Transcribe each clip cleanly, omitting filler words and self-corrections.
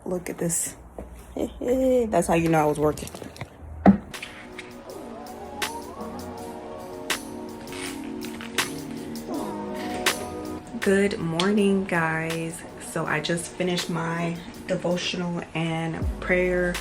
Look at this. That's how you know I was working. Good morning, guys. So I just finished my devotional and prayer.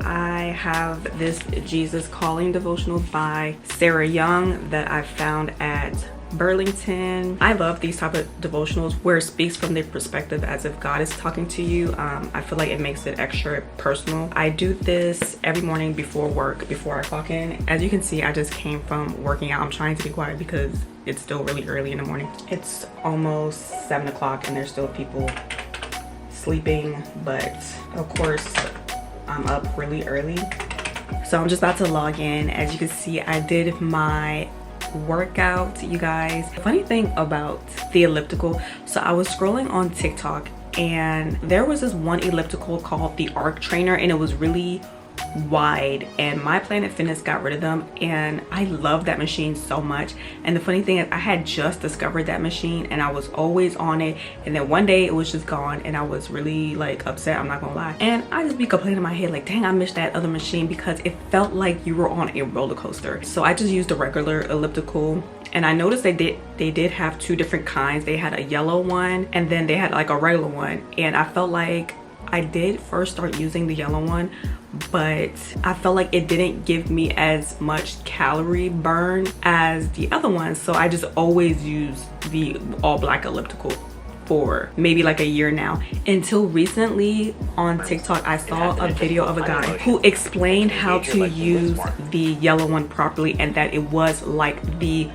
I have this Jesus Calling devotional by Sarah Young that I found at Burlington. I love these type of devotionals where it speaks from their perspective as if God is talking to you. I feel like it makes it extra personal. I do this every morning before work, before I clock in. As you can see, I just came from working out. I'm trying to be quiet because it's still really early in the morning. It's almost 7 o'clock and there's still people sleeping, but of course I'm up really early. So I'm just about to log in. As you can see, I did my workout, you guys. Funny thing about the elliptical, so I was scrolling on TikTok and there was this one elliptical called the Arc Trainer, and it was really wide, and my Planet Fitness got rid of them, and I love that machine so much. And the funny thing is, I had just discovered that machine and I was always on it, and then one day it was just gone and I was really like upset, I'm not gonna lie. And I just be complaining in my head like, dang, I missed that other machine, because it felt like you were on a roller coaster. So I just used a regular elliptical, and I noticed they did have two different kinds. They had a yellow one and then they had like a regular one, and I felt like I did first start using the yellow one, but I felt like it didn't give me as much calorie burn as the other one. So I just always use the all black elliptical for maybe like a year now, until recently on TikTok I saw a video of a guy who explained how to use the yellow one properly, and that it was like the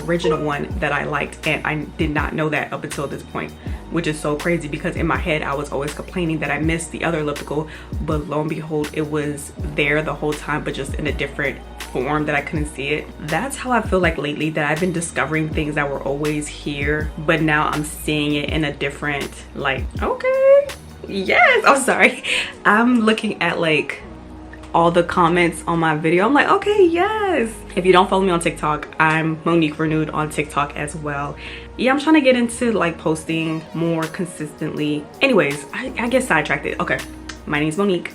original one that I liked, and I did not know that up until this point, which is so crazy because in my head I was always complaining that I missed the other elliptical, but lo and behold it was there the whole time, but just in a different form that I couldn't see it. That's how I feel like lately, that I've been discovering things that were always here, but now I'm seeing it in a different, like, okay, yes, I'm sorry, I'm looking at like all the comments on my video. I'm like, okay, yes. If you don't follow me on TikTok, I'm Monique Renewed on TikTok as well. Yeah, I'm trying to get into like posting more consistently. Anyways, I get sidetracked. Okay, my name's Monique.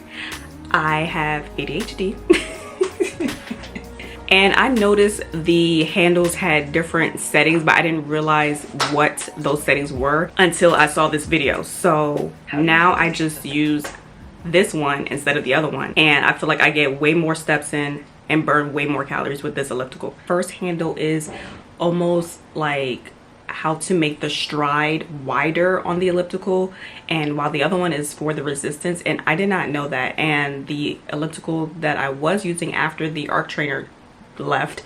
I have ADHD. And I noticed the handles had different settings, but I didn't realize what those settings were until I saw this video. So now I just use this one instead of the other one, and I feel like I get way more steps in and burn way more calories with this elliptical. First handle is almost like how to make the stride wider on the elliptical, and while the other one is for the resistance, and I did not know that. And the elliptical that I was using after the Arc Trainer left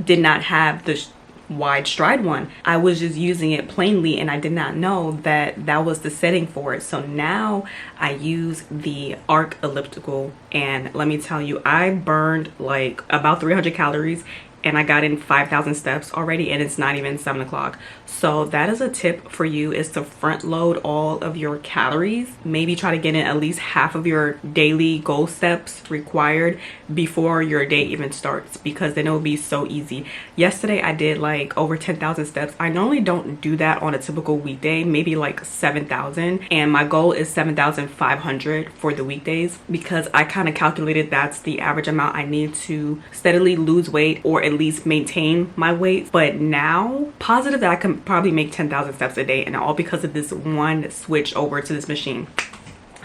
did not have the wide stride one. I was just using it plainly, and I did not know that that was the setting for it. So now I use the Arc elliptical, and let me tell you, I burned like about 300 calories and I got in 5,000 steps already, and it's not even 7 o'clock. So that is a tip for you, is to front load all of your calories. Maybe try to get in at least half of your daily goal steps required before your day even starts, because then it will be so easy. Yesterday I did like over 10,000 steps. I normally don't do that on a typical weekday, maybe like 7,000, and my goal is 7,500 for the weekdays, because I kind of calculated that's the average amount I need to steadily lose weight, or at least maintain my weight. But now positive that I can probably make 10,000 steps a day, and all because of this one switch over to this machine.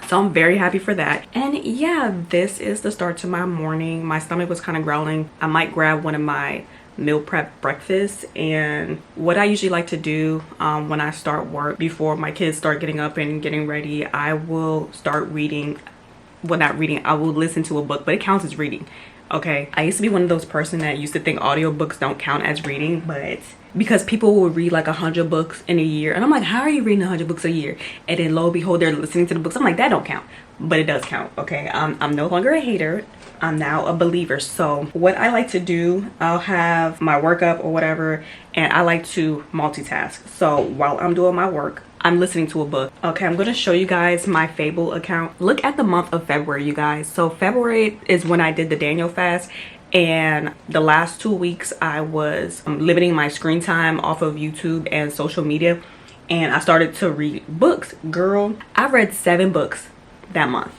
So I'm very happy for that. And yeah, this is the start to my morning. My stomach was kind of growling. I might grab one of my meal prep breakfasts. And what I usually like to do when I start work, before my kids start getting up and getting ready, I will start reading. Well, not reading, I will listen to a book, but it counts as reading. Okay, I used to be one of those person that used to think audiobooks don't count as reading, but because people will read like 100 books in a year, and I'm like, how are you reading 100 books a year? And then lo and behold, they're listening to the books. I'm like, that don't count. but it does count. Okay, I'm no longer a hater. I'm now a believer. So what I like to do, I'll have my work up or whatever, and I like to multitask. So while I'm doing my work, I'm listening to a book. Okay, I'm gonna show you guys my Fable account. Look at the month of February, you guys. So February is when I did the Daniel fast, and the last 2 weeks I was limiting my screen time off of YouTube and social media, and I started to read books. Girl, I read 7 books that month,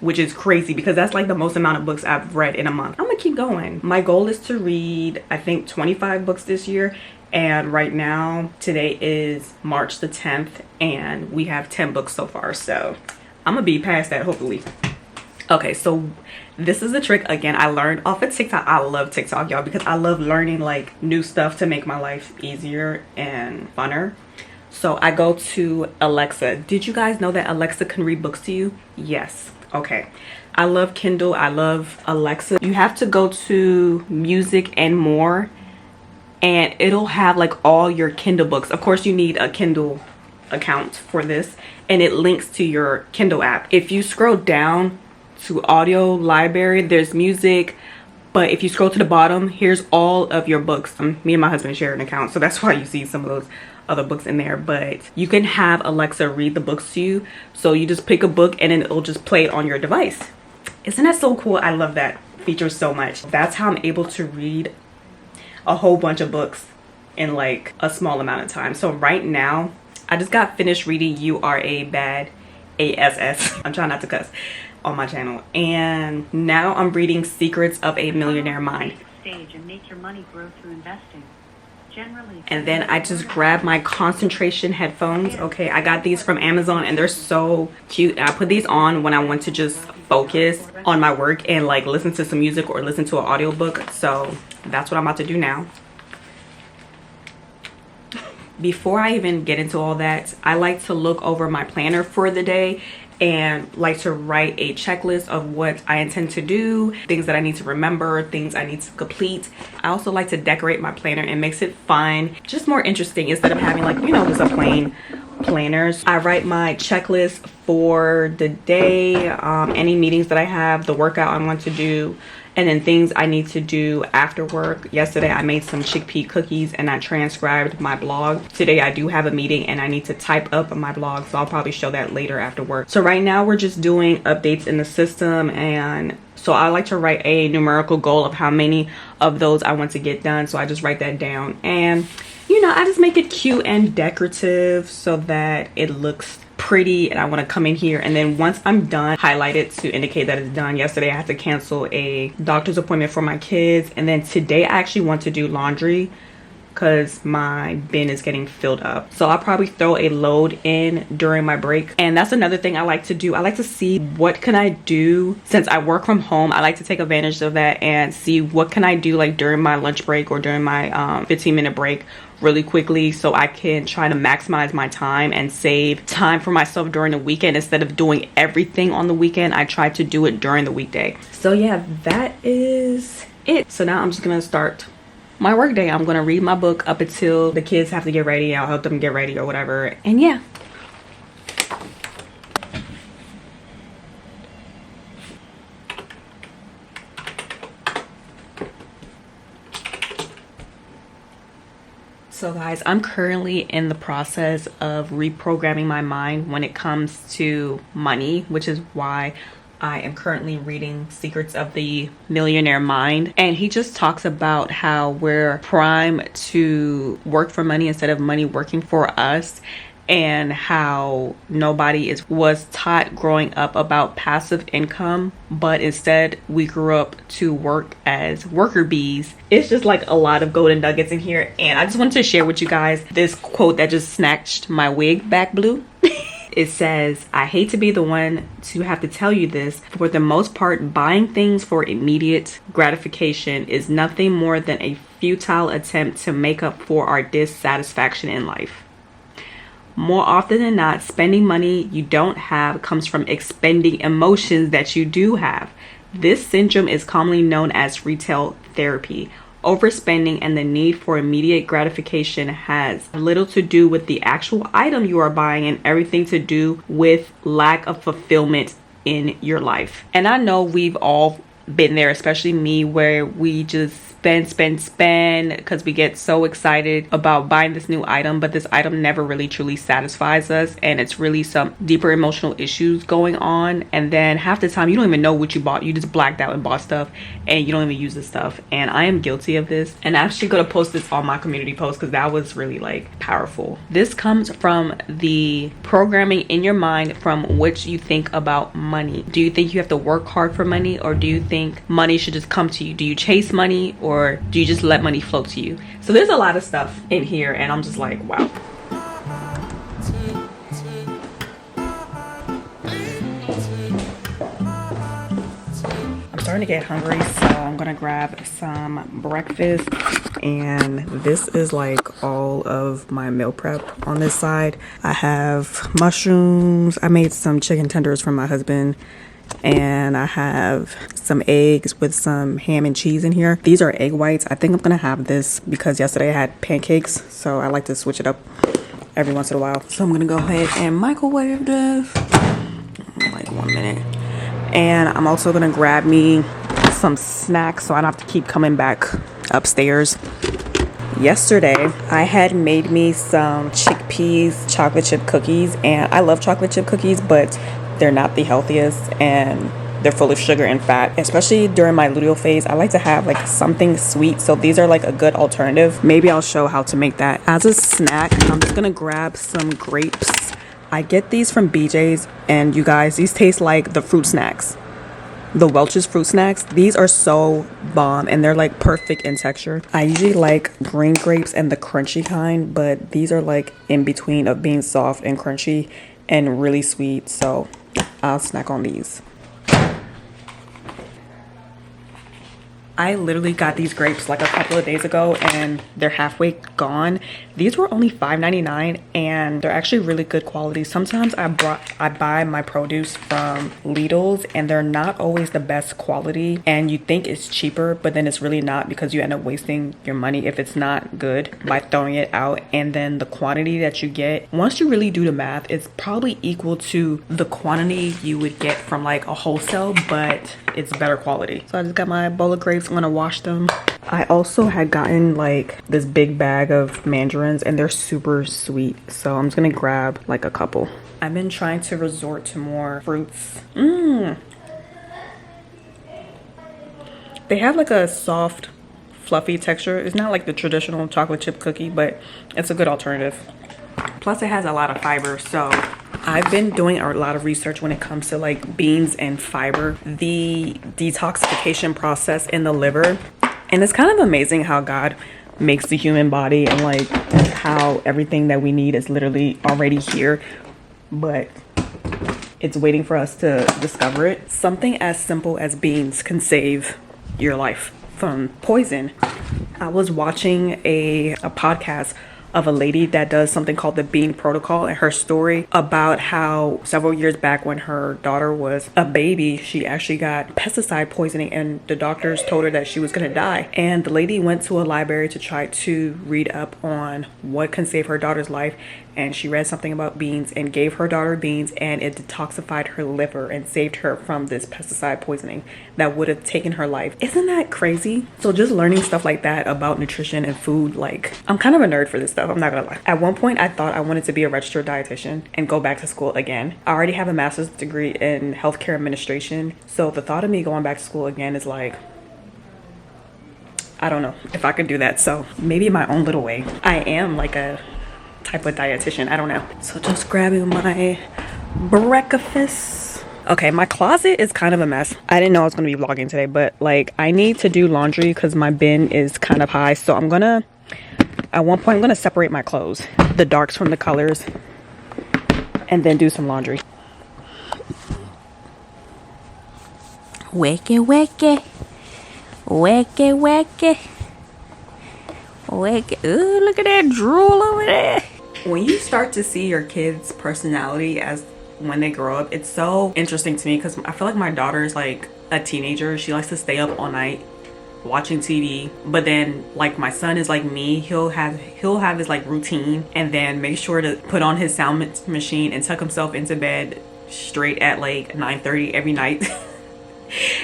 which is crazy because that's like the most amount of books I've read in a month. I'm gonna keep going. My goal is to read, I think, 25 books this year. And right now, today is March the 10th, and we have 10 books so far. So I'm gonna be past that, hopefully. Okay, so this is a trick, again, I learned off of TikTok. I love TikTok, y'all, because I love learning like new stuff to make my life easier and funner. So I go to Alexa. Did you guys know that Alexa can read books to you? Yes. Okay. I love Kindle. I love Alexa. You have to go to music and more, and it'll have like all your Kindle books. Of course, you need a Kindle account for this, and it links to your Kindle app. If you scroll down to audio library, there's music, but if you scroll to the bottom, here's all of your books. Me and my husband share an account, so that's why you see some of those other books in there. But you can have Alexa read the books to you. So you just pick a book and then it'll just play it on your device. Isn't that so cool? I love that feature so much. That's how I'm able to read a whole bunch of books in like a small amount of time. So right now, I just got finished reading You Are a Bad ASS. I'm trying not to cuss on my channel. And now I'm reading Secrets of a Millionaire Mind. Stage and make your money grow through investing. And then I just grabbed my concentration headphones. Okay, I got these from Amazon and they're so cute. I put these on when I want to just focus on my work and like listen to some music or listen to an audiobook. So that's what I'm about to do now. Before I even get into all that, I like to look over my planner for the day and like to write a checklist of what I intend to do, things that I need to remember, things I need to complete. I also like to decorate my planner. It makes it fun, just more interesting instead of having like, you know, just a plain planners. I write my checklist for the day, any meetings that I have, the workout I want to do, and then things I need to do after work. Yesterday I made some chickpea cookies and I transcribed my blog. Today I do have a meeting and I need to type up my blog, so I'll probably show that later after work. So right now we're just doing updates in the system, and so I like to write a numerical goal of how many of those I want to get done. So I just write that down, and you know, I just make it cute and decorative so that it looks pretty, and I want to come in here and then once I'm done, highlight it to indicate that it's done. Yesterday I had to cancel a doctor's appointment for my kids, and then today I actually want to do laundry because my bin is getting filled up. So I'll probably throw a load in during my break. And that's another thing I like to do. I like to see what can I do since I work from home. I like to take advantage of that and see what can I do like during my lunch break or during my 15-minute break really quickly, so I can try to maximize my time and save time for myself during the weekend. Instead of doing everything on the weekend, I try to do it during the weekday. So yeah, that is it. So now I'm just gonna start my work day. I'm gonna read my book up until the kids have to get ready. I'll help them get ready or whatever, and yeah. So guys, I'm currently in the process of reprogramming my mind when it comes to money, which is why I am currently reading Secrets of the Millionaire Mind. And he just talks about how we're primed to work for money instead of money working for us, and how nobody was taught growing up about passive income, but instead we grew up to work as worker bees. It's just like a lot of golden nuggets in here, and I just wanted to share with you guys this quote that just snatched my wig back blue. It says, "I hate to be the one to have to tell you this, but for the most part, buying things for immediate gratification is nothing more than a futile attempt to make up for our dissatisfaction in life. More often than not, spending money you don't have comes from expending emotions that you do have. This syndrome is commonly known as retail therapy. Overspending and the need for immediate gratification has little to do with the actual item you are buying and everything to do with lack of fulfillment in your life. And I know we've all been there, especially me, where we just spend because we get so excited about buying this new item, but this item never really truly satisfies us, and it's really some deeper emotional issues going on. And then half the time you don't even know what you bought. You just blacked out and bought stuff and you don't even use the stuff. And I am guilty of this, and I'm actually gonna post this on my community post because that was really like powerful. This comes from the programming in your mind from which you think about money. Do you think you have to work hard for money, or do you think money should just come to you? Do you chase money, or do you just let money flow to you? So there's a lot of stuff in here, and I'm just like, wow. I'm starting to get hungry, so I'm gonna grab some breakfast. And this is like all of my meal prep on this side. I have mushrooms. I made some chicken tenders for my husband, and I have some eggs with some ham and cheese in here. These are egg whites. I think I'm gonna have this because yesterday I had pancakes, so I like to switch it up every once in a while. So I'm gonna go ahead and microwave this like 1 minute. And I'm also gonna grab me some snacks so I don't have to keep coming back upstairs. Yesterday I had made me some chickpeas chocolate chip cookies, and I love chocolate chip cookies, but they're not the healthiest and they're full of sugar and fat. Especially during my luteal phase, I like to have like something sweet, so these are like a good alternative. Maybe I'll show how to make that. As a snack, I'm just gonna grab some grapes. I get these from BJ's, and you guys, these taste like the fruit snacks, the Welch's fruit snacks. These are so bomb, and they're like perfect in texture. I usually like green grapes and the crunchy kind, but these are like in between of being soft and crunchy and really sweet, so I'll snack on these. I literally got these grapes like a couple of days ago, and they're halfway gone. These were only $5.99, and they're actually really good quality. Sometimes I buy my produce from Lidl's, and they're not always the best quality, and you think it's cheaper, but then it's really not, because you end up wasting your money if it's not good by throwing it out. And then the quantity that you get, once you really do the math, it's probably equal to the quantity you would get from like a wholesale, but it's better quality. So I just got my bowl of grapes. I'm gonna wash them. I also had gotten like this big bag of mandarins, and they're super sweet, so I'm just gonna grab like a couple. I've been trying to resort to more fruits. They have like a soft, fluffy texture. It's not like the traditional chocolate chip cookie, but it's a good alternative. Plus it has a lot of fiber, so I've been doing a lot of research when it comes to like beans and fiber, the detoxification process in the liver. And it's kind of amazing how God makes the human body, and like how everything that we need is literally already here, but it's waiting for us to discover it. Something as simple as beans can save your life from poison. I was watching a podcast of a lady that does something called the Bean Protocol, and her story about how several years back when her daughter was a baby, she actually got pesticide poisoning, and the doctors told her that she was gonna die. And the lady went to a library to try to read up on what can save her daughter's life, and she read something about beans and gave her daughter beans, and it detoxified her liver and saved her from this pesticide poisoning that would have taken her life. Isn't that crazy? So just learning stuff like that about nutrition and food, like I'm kind of a nerd for this stuff, I'm not gonna lie. At one point I thought I wanted to be a registered dietitian and go back to school again. I already have a master's degree in healthcare administration, so the thought of me going back to school again is like, I don't know if I could do that. So maybe in my own little way I am like a type of dietitian, I don't know. So just grabbing my breakfast. Okay, my closet is kind of a mess. I didn't know I was gonna be vlogging today, but like I need to do laundry because my bin is kind of high. So I'm gonna, at one point I'm gonna separate my clothes, the darks from the colors, and then do some laundry. Wakey, wakey. Wakey, wakey. Wakey. Ooh, look at that drool over there. When you start to see your kids' personality as when they grow up, it's so interesting to me because I feel like my daughter is like a teenager. She likes to stay up all night watching TV, but then like my son is like me. He'll have his like routine, and then make sure to put on his sound machine and tuck himself into bed straight at like 9:30 every night.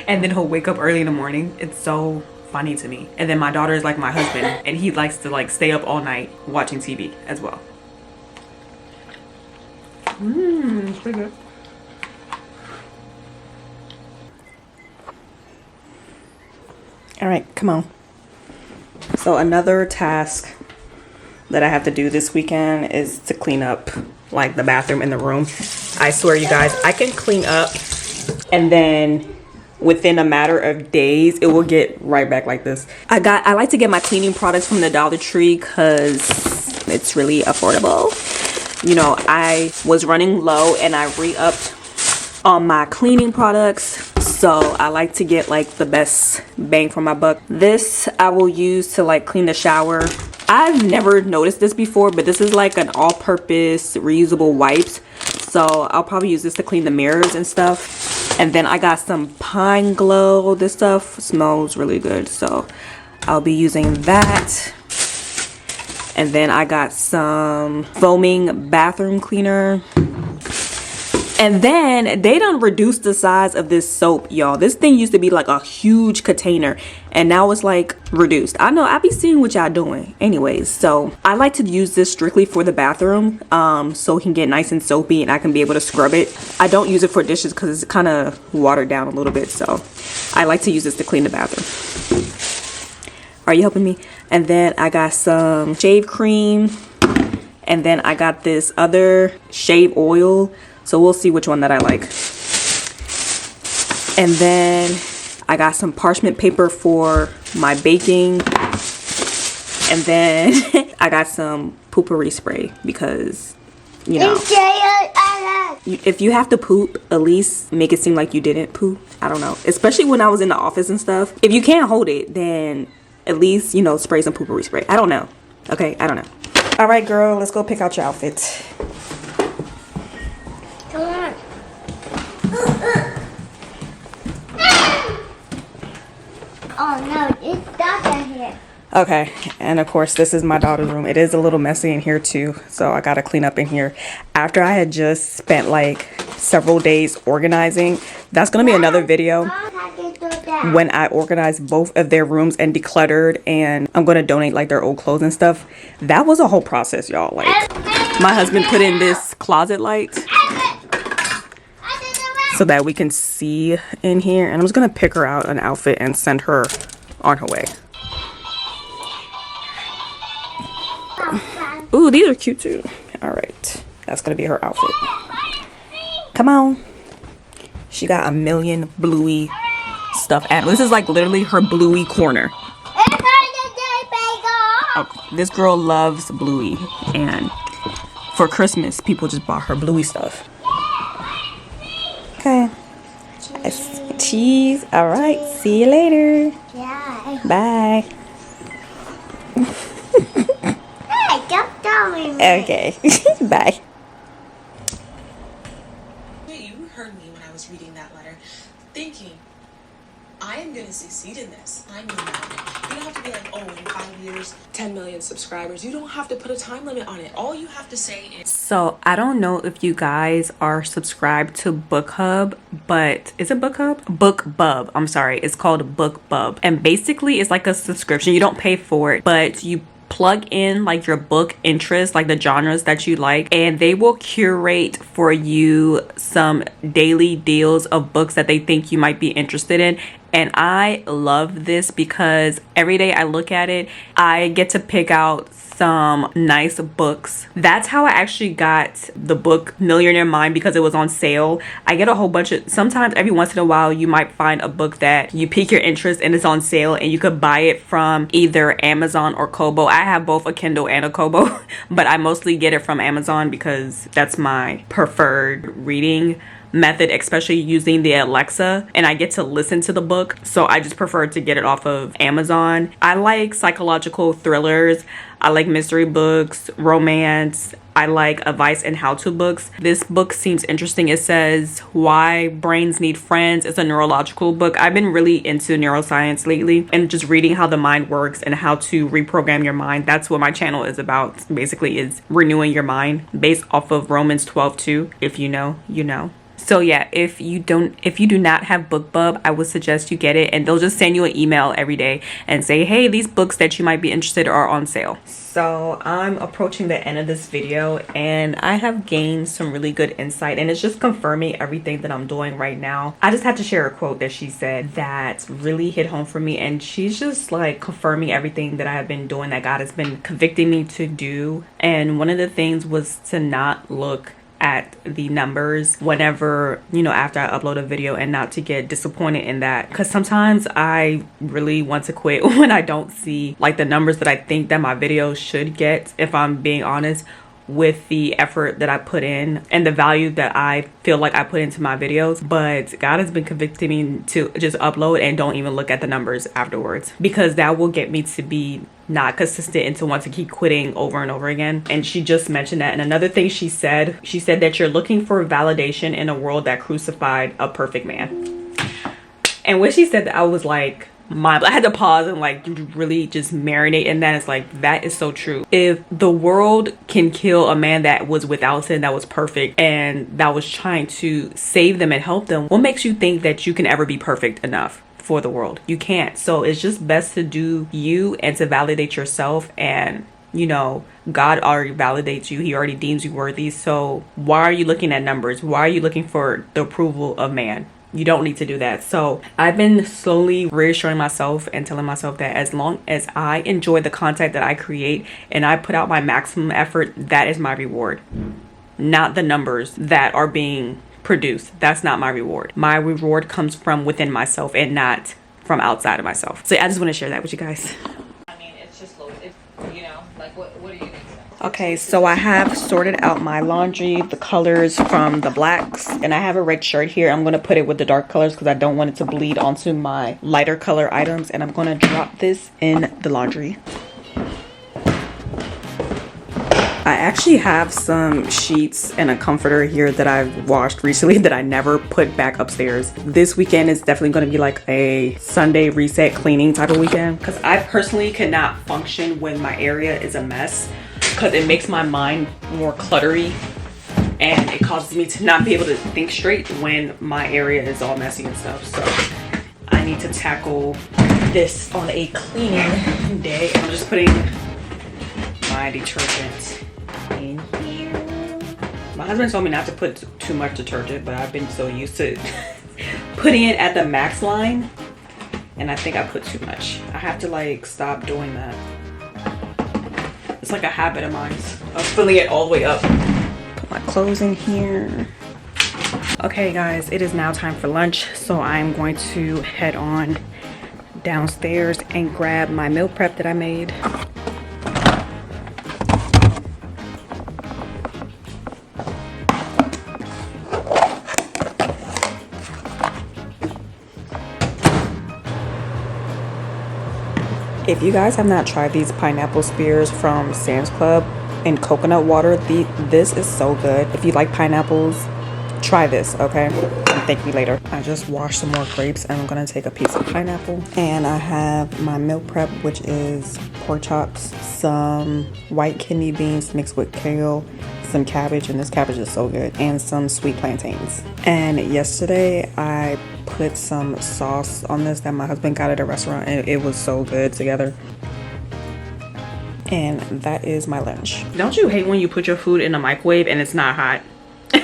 And then he'll wake up early in the morning. It's so funny to me. And then my daughter is like my husband, and he likes to like stay up all night watching TV as well. It's pretty good. All right, come on. So another task that I have to do this weekend is to clean up like the bathroom and the room. I swear you guys, I can clean up and then within a matter of days it will get right back like this. I like to get my cleaning products from the Dollar Tree because it's really affordable. You know, I was running low and I re-upped on my cleaning products, so I like to get like the best bang for my buck. This I will use to like clean the shower. I've never noticed this before, but this is like an all-purpose reusable wipes, so I'll probably use this to clean the mirrors and stuff. And then I got some Pine Glow. This stuff smells really good, so I'll be using that. And then I got some foaming bathroom cleaner. And then they done reduced the size of this soap, y'all. This thing used to be like a huge container, and now it's like reduced. I know, I be seeing what y'all doing. Anyways, so I like to use this strictly for the bathroom, so it can get nice and soapy and I can be able to scrub it. I don't use it for dishes because it's kind of watered down a little bit, so I like to use this to clean the bathroom. Are you helping me? And then I got some shave cream, and then I got this other shave oil. So we'll see which one that I like. And then I got some parchment paper for my baking. And then I got some poopery spray because, you know, if you have to poop, at least make it seem like you didn't poop. I don't know. Especially when I was in the office and stuff. If you can't hold it, then at least, you know, spray some poopery spray. I don't know. Okay, I don't know. All right, girl, let's go pick out your outfit. Come on. Oh no, it's stuck in here. Okay, and of course this is my daughter's room. It is a little messy in here too, so I gotta clean up in here. After I had just spent like several days organizing, that's gonna be another video when I organize both of their rooms and decluttered, and I'm gonna donate like their old clothes and stuff. That was a whole process, y'all. Like, my husband put in this closet light so that we can see in here, and I'm just gonna pick her out an outfit and send her on her way. Ooh, these are cute too. All right, that's gonna be her outfit. Come on. She got a million bluey stuffed animals. This is like literally her bluey corner. Oh, this girl loves bluey, and for Christmas people just bought her bluey stuff. Okay. Cheese. All right, see you later. Yeah. Bye. Hey, don't tell me. Okay. Bye. You heard me when I was reading that letter, thinking, I am going to succeed in this. I mean that. You don't have to be like, oh, in 5 years, 10 million subscribers. You don't have to put a time limit on it. All you have to say is... So I don't know if you guys are subscribed to BookHub, but is it BookHub? BookBub. I'm sorry. It's called BookBub. And basically it's like a subscription. You don't pay for it, but you plug in like your book interest, like the genres that you like, and they will curate for you some daily deals of books that they think you might be interested in. And I love this because every day I look at it, I get to pick out some nice books. That's how I actually got the book Millionaire Mind, because it was on sale. I get a whole bunch of, sometimes every once in a while you might find a book that you pique your interest and it's on sale, and you could buy it from either Amazon or Kobo. I have both a Kindle and a Kobo, but I mostly get it from Amazon because that's my preferred reading method, especially using the Alexa, and I get to listen to the book, so I just prefer to get it off of Amazon. I like psychological thrillers, I like mystery books, romance, I like advice and how-to books. This book seems interesting. It says Why Brains Need Friends. It's a neurological book. I've been really into neuroscience lately and just reading how the mind works and how to reprogram your mind. That's what my channel is about, basically, is renewing your mind based off of Romans 12:2. If you know, you know. So yeah, if you do not have BookBub, I would suggest you get it, and they'll just send you an email every day and say, hey, these books that you might be interested are on sale. So I'm approaching the end of this video, and I have gained some really good insight, and it's just confirming everything that I'm doing right now. I just had to share a quote that she said that really hit home for me, and she's just like confirming everything that I have been doing, that God has been convicting me to do. And one of the things was to not look at the numbers whenever, you know, after I upload a video, and not to get disappointed in that, because sometimes I really want to quit when I don't see like the numbers that I think that my videos should get, if I'm being honest with the effort that I put in and the value that I feel like I put into my videos. But God has been convicting me to just upload and don't even look at the numbers afterwards, because that will get me to be not consistent and to want to keep quitting over and over again. And she just mentioned that. And another thing she said that you're looking for validation in a world that crucified a perfect man. And when she said that, I was like, I had to pause and like really just marinate in that. It's like, that is so true. If the world can kill a man that was without sin, that was perfect, and that was trying to save them and help them, what makes you think that you can ever be perfect enough for the world? You can't. So it's just best to do you and to validate yourself. And you know, God already validates you. He already deems you worthy. So why are you looking at numbers? Why are you looking for the approval of man? You don't need to do that. So I've been slowly reassuring myself and telling myself that as long as I enjoy the content that I create and I put out my maximum effort, that is my reward, not the numbers that are being produced. That's not my reward. My reward comes from within myself and not from outside of myself. So I just want to share that with you guys. I mean, it's just, you know, like what are you gonna say? Okay, so I have sorted out my laundry, the colors from the blacks, and I have a red shirt here. I'm going to put it with the dark colors because I don't want it to bleed onto my lighter color items, and I'm going to drop this in the laundry. I actually have some sheets and a comforter here that I've washed recently that I never put back upstairs. This weekend is definitely going to be like a Sunday reset cleaning type of weekend, because I personally cannot function when my area is a mess, because it makes my mind more cluttery and it causes me to not be able to think straight when my area is all messy and stuff. So I need to tackle this on a cleaning day. I'm just putting my detergent in here. My husband told me not to put too much detergent, but I've been so used to putting it at the max line, and I think I put too much. I have to like stop doing that. It's like a habit of mine of filling it all the way up. Put my clothes in here. Okay guys, it is now time for lunch, so I'm going to head on downstairs and grab my meal prep that I made. If you guys have not tried these pineapple spears from Sam's Club in coconut water, this is so good. If you like pineapples, try this, okay? And thank me later. I just washed some more grapes and I'm gonna take a piece of pineapple. And I have my meal prep, which is pork chops, some white kidney beans mixed with kale, some cabbage, and this cabbage is so good, and some sweet plantains. And yesterday I put some sauce on this that my husband got at a restaurant, and it was so good together. And that is my lunch. Don't you hate when you put your food in the microwave and it's not hot?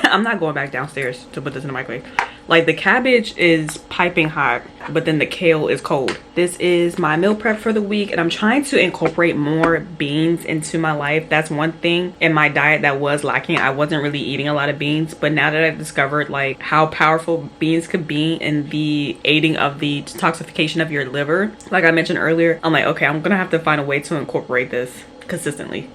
I'm not going back downstairs to put this in the microwave. Like, the cabbage is piping hot, but then the kale is cold. This is my meal prep for the week, and I'm trying to incorporate more beans into my life. That's one thing in my diet that was lacking. I wasn't really eating a lot of beans, but now that I've discovered like how powerful beans could be in the aiding of the detoxification of your liver, like I mentioned earlier, I'm like, okay, I'm gonna have to find a way to incorporate this consistently.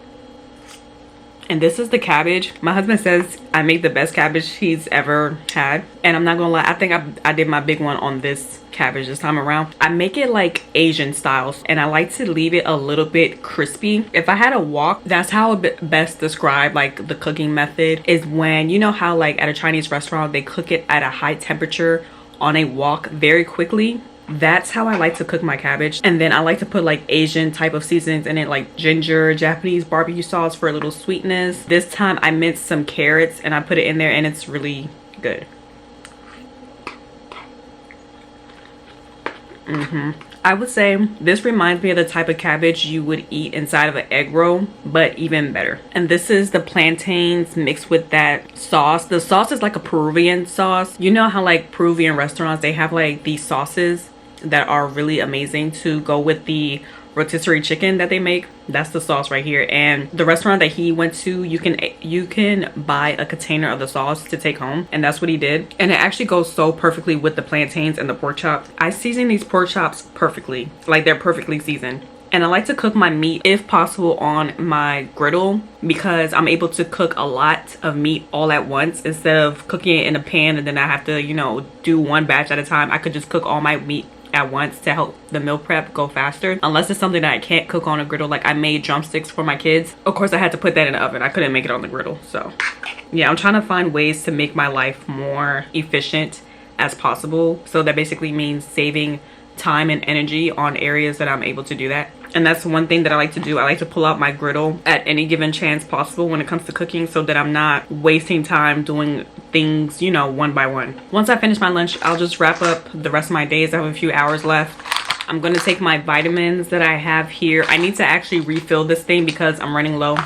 And this is the cabbage. My husband says I make the best cabbage he's ever had. And I'm not gonna lie, I think I did my big one on this cabbage this time around. I make it like Asian styles, and I like to leave it a little bit crispy. If I had a wok, that's how I best describe like the cooking method, is when, you know how like at a Chinese restaurant, they cook it at a high temperature on a wok very quickly. That's how I like to cook my cabbage. And then I like to put like Asian type of seasonings in it, like ginger, Japanese barbecue sauce for a little sweetness. This time I minced some carrots and I put it in there, and it's really good. I would say this reminds me of the type of cabbage you would eat inside of an egg roll, but even better. And this is the plantains mixed with that sauce. The sauce is like a Peruvian sauce. You know how like Peruvian restaurants, they have like these sauces that are really amazing to go with the rotisserie chicken that they make. That's the sauce right here. And the restaurant that he went to, you can buy a container of the sauce to take home, and that's what he did. And it actually goes so perfectly with the plantains and the pork chops. I season these pork chops perfectly, like they're perfectly seasoned. And I like to cook my meat, if possible, on my griddle, because I'm able to cook a lot of meat all at once instead of cooking it in a pan and then I have to, you know, do one batch at a time. I could just cook all my meat at once to help the meal prep go faster, unless it's something that I can't cook on a griddle. Like I made drumsticks for my kids. Of course I had to put that in the oven. I couldn't make it on the griddle. So yeah, I'm trying to find ways to make my life more efficient as possible. So that basically means saving time and energy on areas that I'm able to do that. And that's one thing that I like to do. I like to pull out my griddle at any given chance possible when it comes to cooking, so that I'm not wasting time doing things, you know, one by one. Once I finish my lunch, I'll just wrap up the rest of my days. I have a few hours left. I'm going to take my vitamins that I have here. I need to actually refill this thing because I'm running low.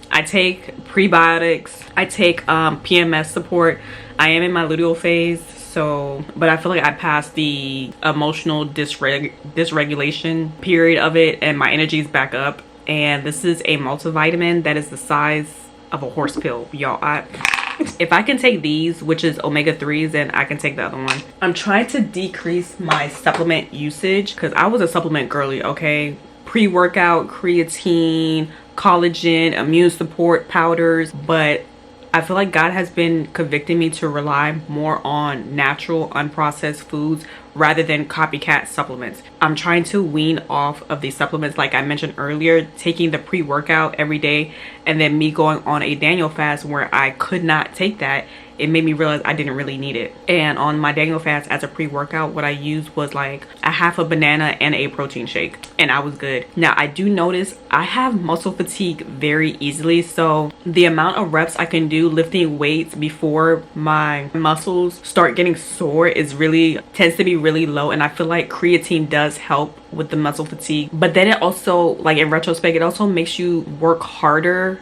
I take prebiotics. I take PMS support. I am in my luteal phase. So, but I feel like I passed the emotional dysregulation period of it, and my energy is back up. And this is a multivitamin that is the size of a horse pill, y'all. If I can take these, which is omega-3s, then I can take the other one. I'm trying to decrease my supplement usage because I was a supplement girly, okay? Pre-workout, creatine, collagen, immune support powders, but I feel like God has been convicting me to rely more on natural, unprocessed foods rather than copycat supplements. I'm trying to wean off of these supplements, like I mentioned earlier, taking the pre-workout every day, and then me going on a Daniel fast where I could not take that. It made me realize I didn't really need it. And on my Daniel fast as a pre-workout, what I used was like a half a banana and a protein shake, and I was good. Now I do notice I have muscle fatigue very easily, so the amount of reps I can do lifting weights before my muscles start getting sore tends to be really low. And I feel like creatine does help with the muscle fatigue, but then it also, like in retrospect, it also makes you work harder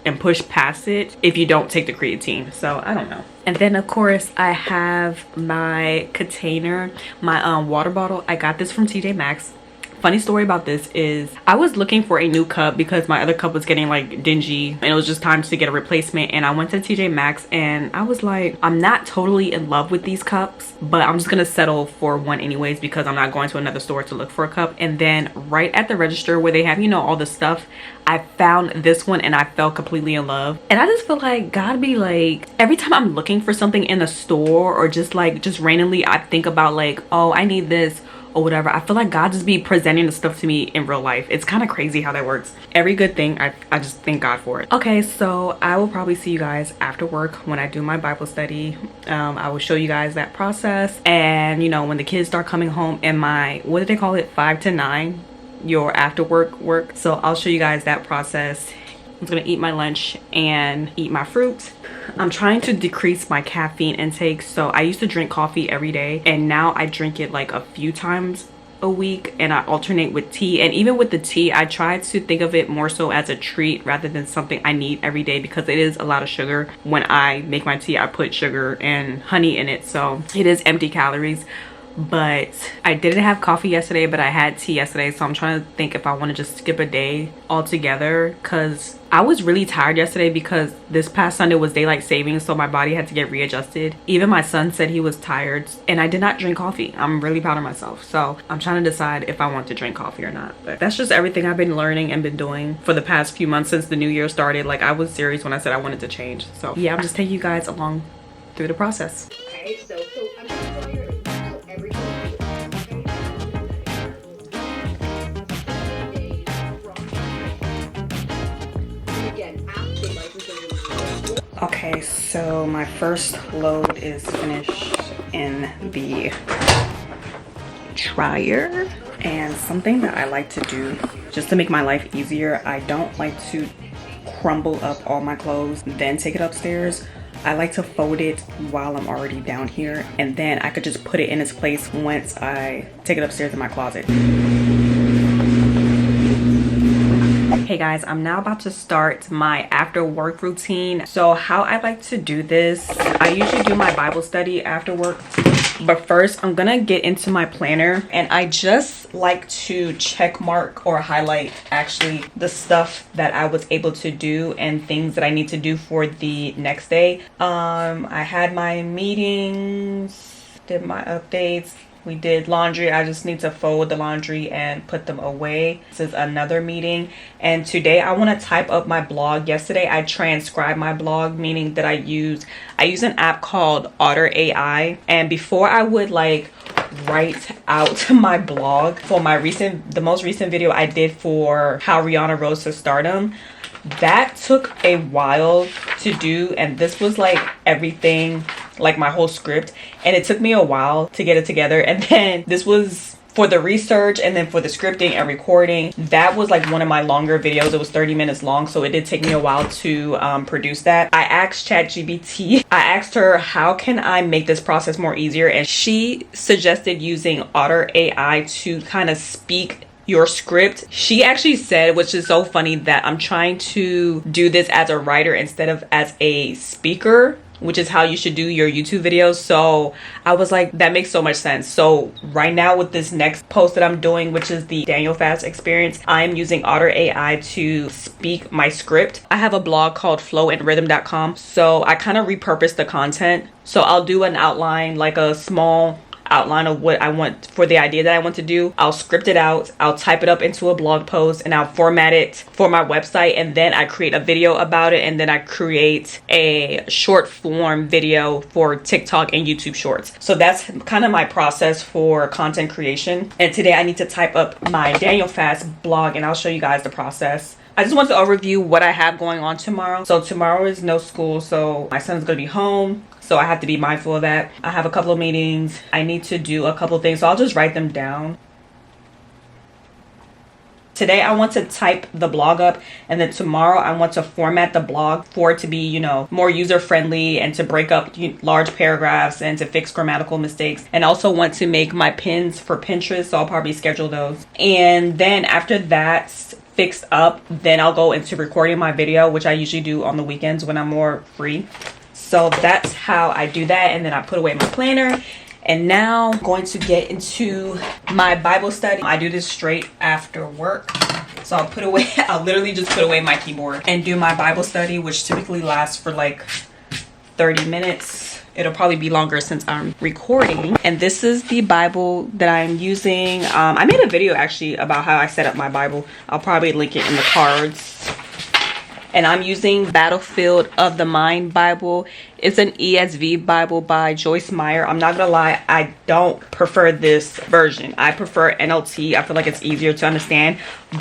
and push past it if you don't take the creatine. So I don't know. And then of course I have my container, my water bottle. I got this from TJ Maxx. Funny story about this is I was looking for a new cup because my other cup was getting like dingy, and it was just time to get a replacement. And I went to TJ Maxx and I was like, I'm not totally in love with these cups, but I'm just gonna settle for one anyways because I'm not going to another store to look for a cup. And then right at the register where they have, you know, all the stuff, I found this one and I fell completely in love. And I just feel like God be like, every time I'm looking for something in a store or just randomly I think about like, oh, I need this or whatever, I feel like God just be presenting the stuff to me in real life. It's kind of crazy how that works. Every good thing, I just thank God for it. Okay, so I will probably see you guys after work when I do my Bible study. I will show you guys that process, and you know, when the kids start coming home in my, what do they call it, 5 to 9, your after work. So I'll show you guys that process. I'm gonna eat my lunch and eat my fruit. I'm trying to decrease my caffeine intake. So I used to drink coffee every day, and now I drink it like a few times a week, and I alternate with tea. And even with the tea, I try to think of it more so as a treat rather than something I need every day, because it is a lot of sugar. When I make my tea, I put sugar and honey in it, so it is empty calories. But I didn't have coffee yesterday, but I had tea yesterday, so I'm trying to think if I want to just skip a day altogether, because I was really tired yesterday because this past Sunday was daylight savings, so my body had to get readjusted. Even my son said he was tired, and I did not drink coffee. I'm really proud of myself, so I'm trying to decide if I want to drink coffee or not. But that's just everything I've been learning and been doing for the past few months since the new year started. Like, I was serious when I said I wanted to change. So yeah, I'm just taking you guys along through the process. Okay, so I'm gonna draw your everything. Okay, so my first load is finished in the dryer. And something that I like to do just to make my life easier, I don't like to crumble up all my clothes then take it upstairs. I like to fold it while I'm already down here, and then I could just put it in its place once I take it upstairs in my closet. Hey guys, I'm now about to start my after work routine. So how I like to do this, I usually do my Bible study after work. But first, I'm gonna get into my planner, and I just like to check mark or highlight actually the stuff that I was able to do and things that I need to do for the next day. I had my meetings, did my updates. We did laundry. I just need to fold the laundry and put them away. This is another meeting. And today I want to type up my blog. Yesterday I transcribed my blog, meaning that I use an app called Otter AI. And before I would like write out my blog for the most recent video I did for how Rihanna rose to stardom, that took a while to do, and this was like everything, like my whole script, and it took me a while to get it together. And then this was for the research, and then for the scripting and recording, that was like one of my longer videos. It was 30 minutes long, so it did take me a while to produce that. I asked ChatGPT, I asked her how can I make this process more easier, and she suggested using Otter AI to kind of speak your script. She actually said, which is so funny, that I'm trying to do this as a writer instead of as a speaker, which is how you should do your YouTube videos. So I was like, that makes so much sense. So right now with this next post that I'm doing, which is the Daniel Fast experience, I'm using Otter AI to speak my script. I have a blog called flowandrhythm.com, so I kind of repurpose the content. So I'll do an outline, like a small outline of what I want for the idea that I want to do. I'll script it out, I'll type it up into a blog post, and I'll format it for my website, and then I create a video about it, and then I create a short form video for TikTok and YouTube shorts. So that's kind of my process for content creation. And today I need to type up my Daniel Fast blog, and I'll show you guys the process. I just want to overview what I have going on tomorrow. So tomorrow is no school, so my son's gonna be home, so I have to be mindful of that. I have a couple of meetings. I need to do a couple of things, so I'll just write them down. Today I want to type the blog up, and then tomorrow I want to format the blog for it to be, you know, more user-friendly, and to break up large paragraphs and to fix grammatical mistakes. And also want to make my pins for Pinterest, so I'll probably schedule those. And then after that's fixed up, then I'll go into recording my video, which I usually do on the weekends when I'm more free. So that's how I do that, and then I put away my planner. And now I'm going to get into my Bible study. I do this straight after work. So I'll literally just put away my keyboard and do my Bible study, which typically lasts for like 30 minutes. It'll probably be longer since I'm recording. And this is the Bible that I'm using. I made a video actually about how I set up my Bible. I'll probably link it in the cards. And I'm using Battlefield of the Mind Bible. It's an ESV Bible by Joyce Meyer. I'm not gonna lie, I don't prefer this version. I prefer NLT. I feel like it's easier to understand.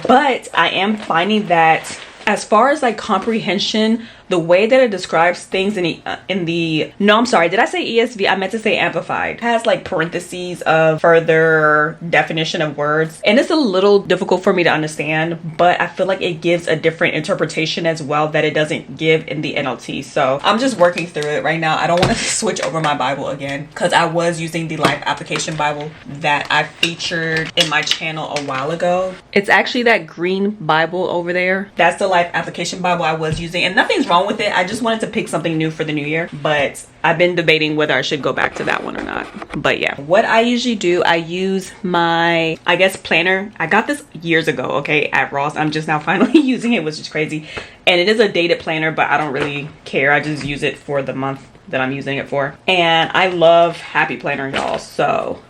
But I am finding that as far as like comprehension, the way that it describes things no, I'm sorry, did I say ESV? I meant to say amplified. It has like parentheses of further definition of words, and it's a little difficult for me to understand, but I feel like it gives a different interpretation as well that it doesn't give in the NLT. So I'm just working through it right now. I don't want to switch over my Bible again, because I was using the Life Application Bible that I featured in my channel a while ago. It's actually that green Bible over there. That's the Life Application Bible I was using, and nothing's wrong with it. I just wanted to pick something new for the new year, but I've been debating whether I should go back to that one or not. But yeah, what I usually do, I use my, I guess, planner. I got this years ago, okay, at Ross. I'm just now finally using it, which is crazy. And it is a dated planner, but I don't really care. I just use it for the month that I'm using it for. And I love Happy Planner, y'all. So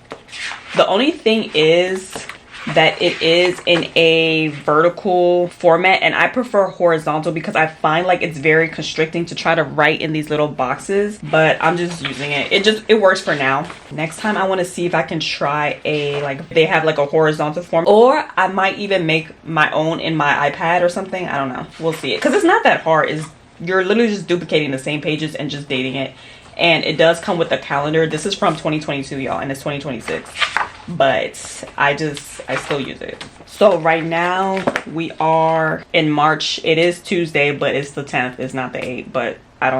the only thing is that it is in a vertical format, and I prefer horizontal because I find like it's very constricting to try to write in these little boxes, but I'm just using it. It works for now. Next time I want to see if I can try they have like a horizontal form, or I might even make my own in my iPad or something. I don't know, we'll see it, because it's not that hard. You're literally just duplicating the same pages and just dating it. And it does come with a calendar. This is from 2022, y'all, and it's 2026. But I still use it. So right now we are in March. It is Tuesday, but it's the 10th. It's not the 8th. But I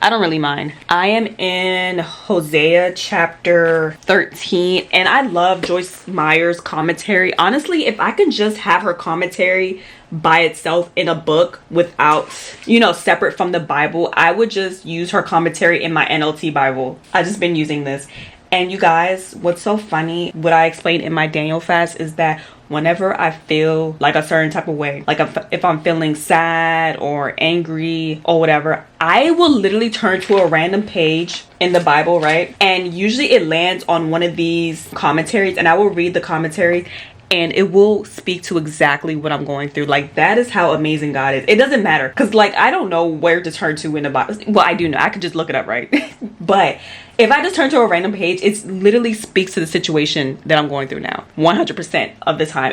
I don't really mind. I am in Hosea chapter 13, and I love Joyce Meyer's commentary. Honestly, if I could just have her commentary by itself in a book without, you know, separate from the Bible, I would just use her commentary in my NLT Bible. I've just been using this. And you guys, what's so funny, what I explained in my Daniel fast is that whenever I feel like a certain type of way, like if I'm feeling sad or angry or whatever, I will literally turn to a random page in the Bible, right? And usually it lands on one of these commentaries, and I will read the commentary, and it will speak to exactly what I'm going through. Like, that is how amazing God is. It doesn't matter, because like I don't know where to turn to in the Bible. Well, I do know, I could just look it up, right? But if I just turn to a random page, it literally speaks to the situation that I'm going through now 100% of the time.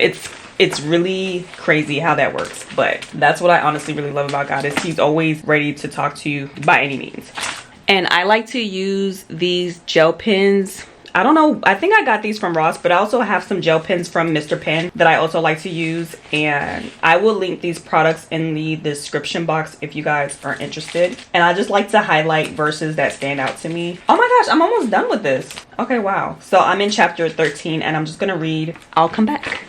It's really crazy how that works. But that's what I honestly really love about God, is he's always ready to talk to you by any means. And I like to use these gel pens. I don't know, I think I got these from Ross, but I also have some gel pens from Mr. Pen that I also like to use, and I will link these products in the description box if you guys are interested. And I just like to highlight verses that stand out to me. Oh my gosh, I'm almost done with this. Okay, wow. So I'm in chapter 13, and I'm just gonna read. I'll come back.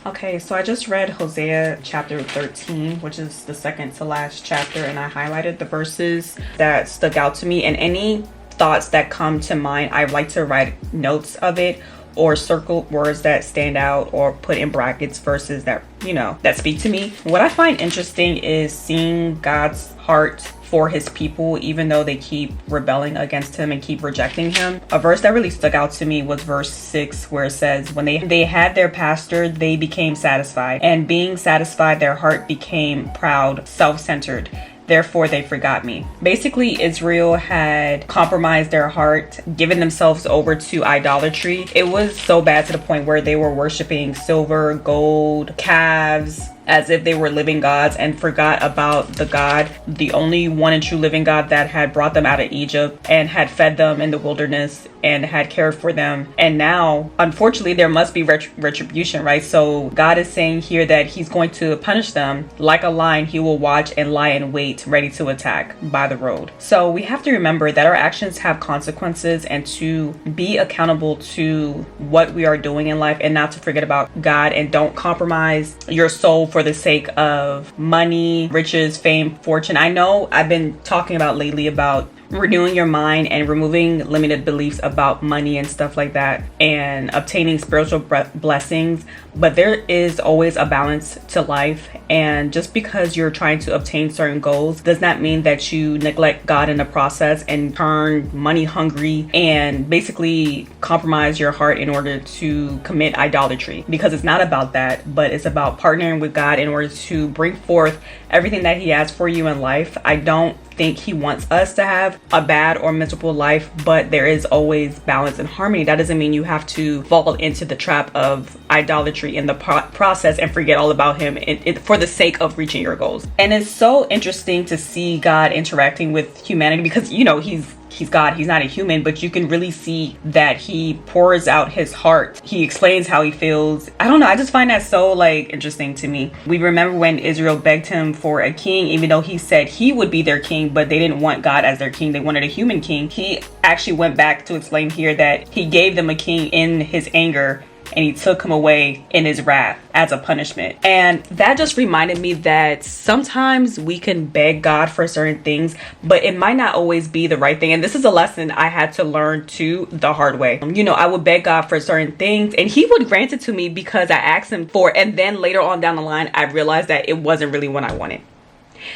Okay, so I just read Hosea chapter 13, which is the second to last chapter, and I highlighted the verses that stuck out to me, and any thoughts that come to mind, I like to write notes of it or circle words that stand out or put in brackets verses that, you know, that speak to me. What I find interesting is seeing God's heart for his people, even though they keep rebelling against him and keep rejecting him. A verse that really stuck out to me was verse 6, where it says, when they had their pastor, they became satisfied, and being satisfied, their heart became proud, self-centered. Therefore, they forgot me. Basically, Israel had compromised their heart, given themselves over to idolatry. It was so bad to the point where they were worshiping silver, gold, calves, as if they were living gods, and forgot about the God, the only one and true living God that had brought them out of Egypt and had fed them in the wilderness and had cared for them. And now, unfortunately, there must be retribution, right? So God is saying here that he's going to punish them. Like a lion, he will watch and lie in wait, ready to attack by the road. So we have to remember that our actions have consequences, and to be accountable to what we are doing in life, and not to forget about God, and don't compromise your soul for the sake of money, riches, fame, fortune. I know I've been talking about lately about renewing your mind and removing limited beliefs about money and stuff like that, and obtaining spiritual blessings, but there is always a balance to life. And just because you're trying to obtain certain goals does not mean that you neglect God in the process and turn money hungry and basically compromise your heart in order to commit idolatry, because it's not about that, but it's about partnering with God in order to bring forth everything that he has for you in life. I don't think he wants us to have a bad or miserable life, but there is always balance and harmony. That doesn't mean you have to fall into the trap of idolatry in the process and forget all about him for the sake of reaching your goals. And it's so interesting to see God interacting with humanity, because, you know, he's God, he's not a human, but you can really see that he pours out his heart. He explains how he feels. I don't know, I just find that so like interesting to me. We remember when Israel begged him for a king, even though he said he would be their king, but they didn't want God as their king. They wanted a human king. He actually went back to explain here that he gave them a king in his anger, and he took him away in his wrath as a punishment. And that just reminded me that sometimes we can beg God for certain things, but it might not always be the right thing. And this is a lesson I had to learn too the hard way. You know, I would beg God for certain things, and he would grant it to me because I asked him for it. And then later on down the line, I realized that it wasn't really what I wanted.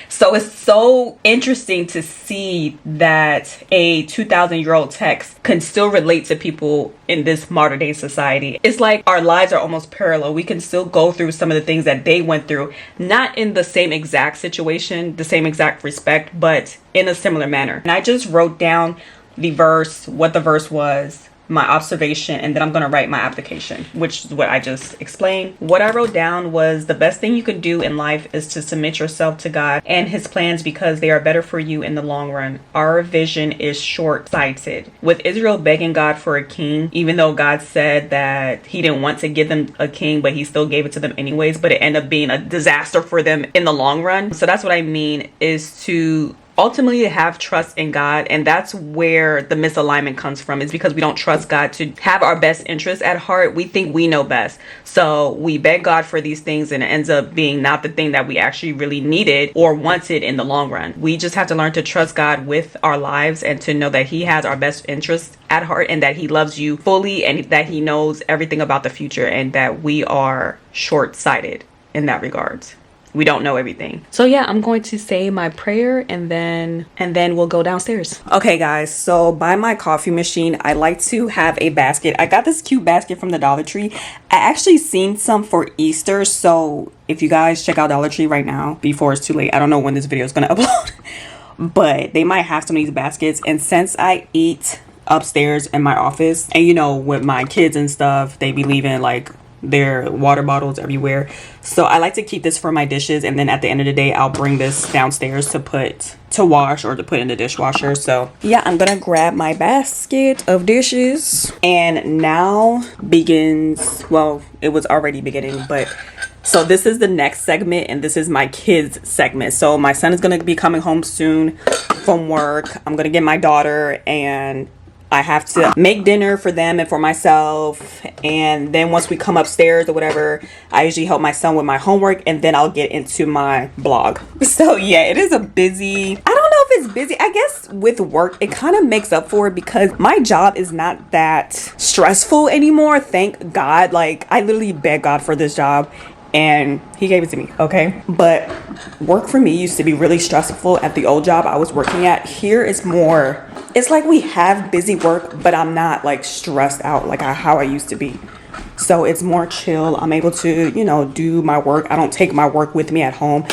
So it's so interesting to see that a 2,000-year-old text can still relate to people in this modern day society. It's like our lives are almost parallel. We can still go through some of the things that they went through, not in the same exact situation, the same exact respect, but in a similar manner. And I just wrote down the verse, what the verse was, my observation, and then I'm going to write my application, which is what I just explained. What I wrote down was the best thing you can do in life is to submit yourself to God and his plans because they are better for you in the long run. Our vision is short-sighted. With Israel begging God for a king, even though God said that he didn't want to give them a king, but he still gave it to them anyways, but it ended up being a disaster for them in the long run. So that's what I mean, is to ultimately have trust in God. And that's where the misalignment comes from, is because we don't trust God to have our best interests at heart. We think we know best, so we beg God for these things, and it ends up being not the thing that we actually really needed or wanted in the long run. We just have to learn to trust God with our lives and to know that he has our best interests at heart, and that he loves you fully, and that he knows everything about the future, and that we are short-sighted in that regards. We don't know everything. So yeah, I'm going to say my prayer and then we'll go downstairs. Okay guys, so by my coffee machine, I like to have a basket. I got this cute basket from the Dollar Tree. I actually seen some for Easter, so if you guys check out Dollar Tree right now before it's too late, I don't know when this video is gonna upload, but they might have some of these baskets. And since I eat upstairs in my office, and you know, with my kids and stuff, they be leaving like their water bottles everywhere, so I like to keep this for my dishes, and then at the end of the day I'll bring this downstairs to wash or to put in the dishwasher. So yeah, I'm gonna grab my basket of dishes, and now begins, well, it was already beginning, but so this is the next segment, and this is my kids segment. So my son is gonna be coming home soon from work. I'm gonna get my daughter, and I have to make dinner for them and for myself. And then once we come upstairs or whatever, I usually help my son with my homework, and then I'll get into my blog. So yeah, it is a busy, I don't know if it's busy. I guess with work, it kind of makes up for it because my job is not that stressful anymore. Thank God. Like, I literally beg God for this job, and he gave it to me, okay? But work for me used to be really stressful at the old job I was working at. Here is more, it's like we have busy work, but I'm not like stressed out like how I used to be. So it's more chill. I'm able to, you know, do my work. I don't take my work with me at home.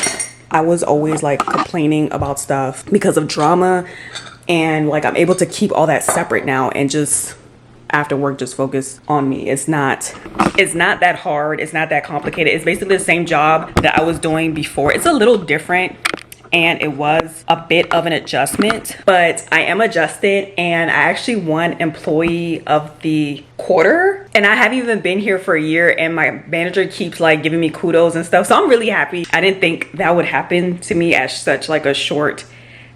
I was always like complaining about stuff because of drama, and like I'm able to keep all that separate now and just after work just focus on me. It's not that hard. It's not that complicated. It's basically the same job that I was doing before. It's a little different, and it was a bit of an adjustment, but I am adjusted, and I actually won employee of the quarter, and I haven't even been here for a year, and my manager keeps like giving me kudos and stuff. So I'm really happy. I didn't think that would happen to me at such like a short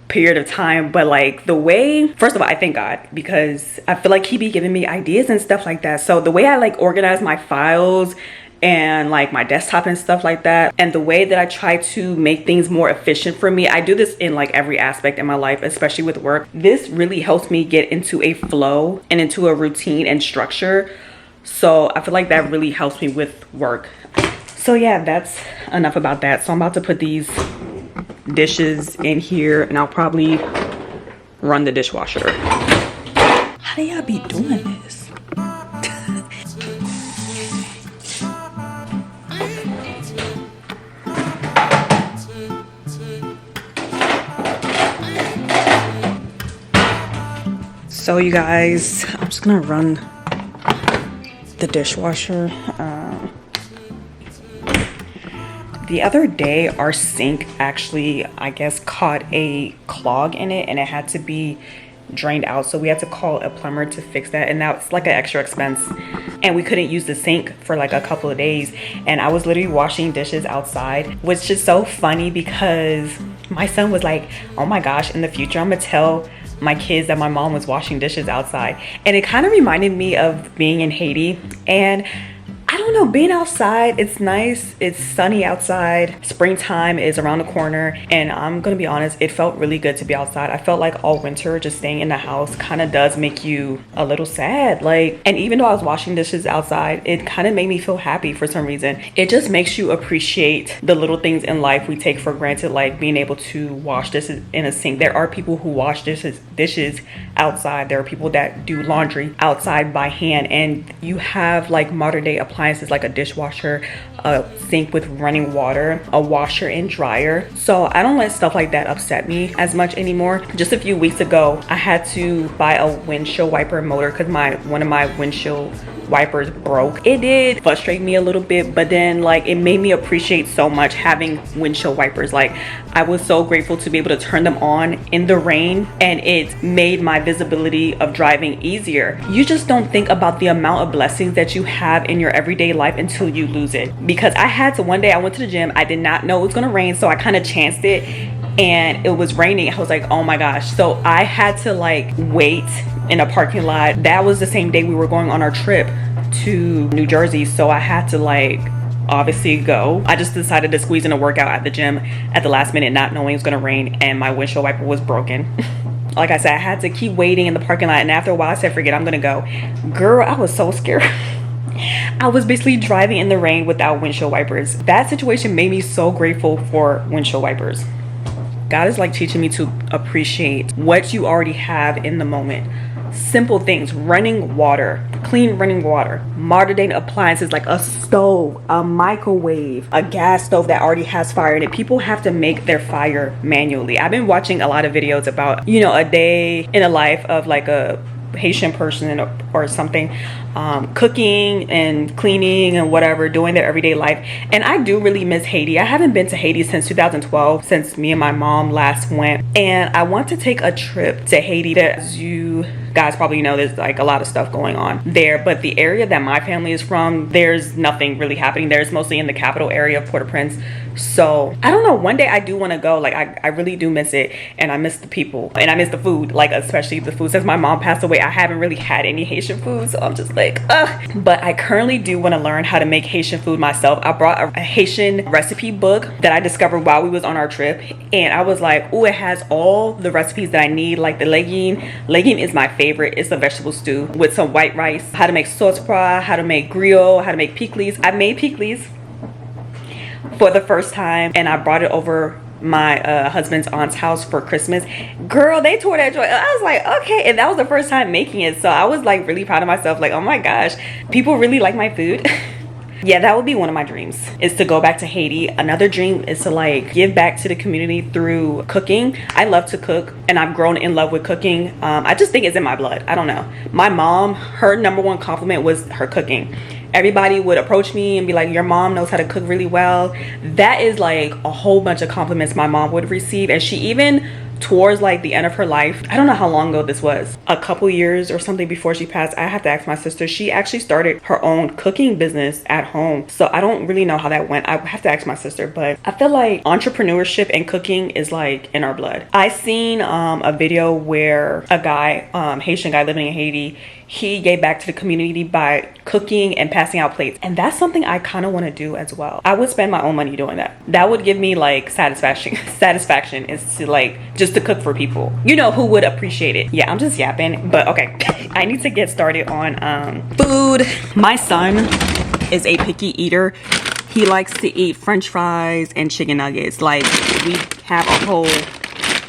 period of time, but like the way, first of all, I thank God because I feel like he be giving me ideas and stuff like that. So the way I like organize my files and like my desktop and stuff like that, and the way that I try to make things more efficient for me, I do this in like every aspect in my life, especially with work. This really helps me get into a flow and into a routine and structure. So I feel like that really helps me with work. So yeah, that's enough about that. So I'm about to put these dishes in here, and I'll probably run the dishwasher. How do y'all be doing this? So you guys, I'm just gonna run the dishwasher. The other day, our sink actually, I guess, caught a clog in it, and it had to be drained out. So we had to call a plumber to fix that, and now it's like an extra expense. And we couldn't use the sink for like a couple of days. And I was literally washing dishes outside, which is so funny because my son was like, oh my gosh, in the future, I'm gonna tell my kids that my mom was washing dishes outside. And it kind of reminded me of being in Haiti. And I don't know, being outside, it's nice. It's sunny outside. Springtime is around the corner, and I'm gonna be honest, it felt really good to be outside. I felt like all winter just staying in the house kind of does make you a little sad. Like, and even though I was washing dishes outside, it kind of made me feel happy for some reason. It just makes you appreciate the little things in life we take for granted, like being able to wash dishes in a sink. There are people who wash dishes outside. There are people that do laundry outside by hand, and you have like modern day appliances appliances like a dishwasher, a sink with running water, a washer and dryer. So I don't let stuff like that upset me as much anymore. Just a few weeks ago, I had to buy a windshield wiper motor because one of my windshield wipers broke. It did frustrate me a little bit, but then like it made me appreciate so much having windshield wipers. Like I was so grateful to be able to turn them on in the rain, and it made my visibility of driving easier. You just don't think about the amount of blessings that you have in your everyday life until you lose it. Because I had to, one day I went to the gym, I did not know it was gonna rain, so I kind of chanced it and it was raining. I was like, oh my gosh. So I had to like wait in a parking lot. That was the same day we were going on our trip to New Jersey, so I had to like obviously go. I just decided to squeeze in a workout at the gym at the last minute, not knowing it was gonna rain, and my windshield wiper was broken. Like I said, I had to keep waiting in the parking lot, and after a while I said, forget, I'm gonna go. Girl, I was so scared. I was basically driving in the rain without windshield wipers. That situation made me so grateful for windshield wipers. God is like teaching me to appreciate what you already have in the moment. Simple things, running water, clean running water, modern day appliances like a stove, a microwave, a gas stove that already has fire in it. People have to make their fire manually. I've been watching a lot of videos about, you know, a day in a life of like a Haitian person or something, cooking and cleaning and whatever, doing their everyday life. And I do really miss Haiti. I haven't been to Haiti since 2012, since me and my mom last went, and I want to take a trip to Haiti. As you guys probably know, there's like a lot of stuff going on there, but the area that my family is from, there's nothing really happening there. It's mostly in the capital area of Port-au-Prince. So I don't know, one day I do want to go. Like I really do miss it, and I miss the people, and I miss the food, like especially the food. Since my mom passed away, I haven't really had any Haitian food, so I'm just like, ugh. But I currently do want to learn how to make Haitian food myself. I brought a Haitian recipe book that I discovered while we was on our trip, and I was like, oh, it has all the recipes that I need. Like the legume is my favorite. It's a vegetable stew with some white rice. How to make sauce pois, how to make griot, how to make pickles. I made pickles for the first time, and I brought it over my husband's aunt's house for Christmas. Girl, they tore that joy. I was like, okay. And that was the first time making it, so I was like really proud of myself. Like, oh my gosh, people really like my food. Yeah, that would be one of my dreams, is to go back to Haiti. Another dream is to like give back to the community through cooking. I love to cook, and I've grown in love with cooking. I just think it's in my blood. I don't know. My mom, her #1 compliment was her cooking. Everybody would approach me and be like, your mom knows how to cook really well. That is like a whole bunch of compliments my mom would receive. And she even, towards like the end of her life, I don't know how long ago this was, a couple years or something before she passed, I have to ask my sister, she actually started her own cooking business at home. So I don't really know how that went. I have to ask my sister, but I feel like entrepreneurship and cooking is like in our blood. I seen a video where a guy, Haitian guy living in Haiti, he gave back to the community by cooking and passing out plates, and that's something I kind of want to do as well. I would spend my own money doing that. That would give me like satisfaction is to like just to cook for people, you know, who would appreciate it. Yeah, I'm just yapping, but okay. I need to get started on food. My son is a picky eater. He likes to eat french fries and chicken nuggets. Like, we have a whole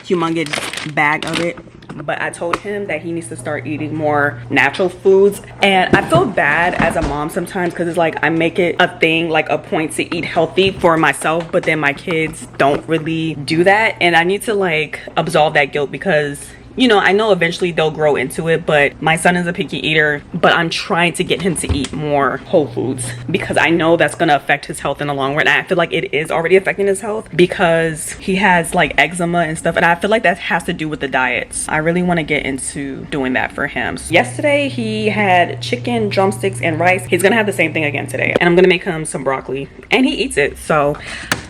humongous bag of it. But I told him that he needs to start eating more natural foods, and I feel bad as a mom sometimes because it's like I make it a thing, like a point to eat healthy for myself, but then my kids don't really do that, and I need to like absolve that guilt because, you know, I know eventually they'll grow into it, but my son is a picky eater, but I'm trying to get him to eat more whole foods because I know that's going to affect his health in the long run. And I feel like it is already affecting his health because he has like eczema and stuff, and I feel like that has to do with the diets. I really want to get into doing that for him. So yesterday he had chicken, drumsticks, and rice. He's gonna have the same thing again today, and I'm gonna make him some broccoli, and he eats it. So,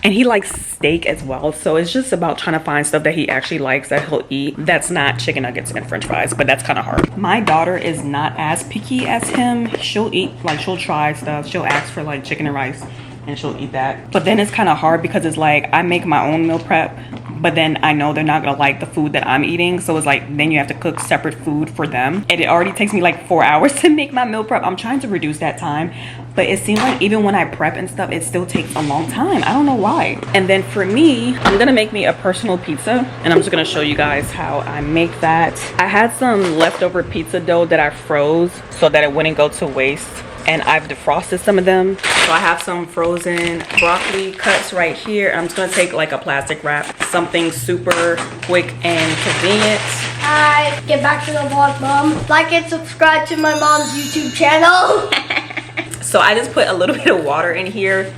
and he likes steak as well, so it's just about trying to find stuff that he actually likes that he'll eat that's not chicken nuggets and french fries, but that's kind of hard. My daughter is not as picky as him. She'll eat, like, she'll try stuff. She'll ask for like chicken and rice, and she'll eat that. But then it's kind of hard because it's like I make my own meal prep, but then I know they're not gonna like the food that I'm eating, so it's like then you have to cook separate food for them, and it already takes me like 4 hours to make my meal prep. I'm trying to reduce that time, but it seems like even when I prep and stuff, it still takes a long time. I don't know why. And then for me, I'm gonna make me a personal pizza, and I'm just gonna show you guys how I make that. I had some leftover pizza dough that I froze so that it wouldn't go to waste, and I've defrosted some of them. So I have some frozen broccoli cuts right here. I'm just gonna take like a plastic wrap, something super quick and convenient. Alright, get back to the vlog, Mom. Like and subscribe to my mom's YouTube channel. So I just put a little bit of water in here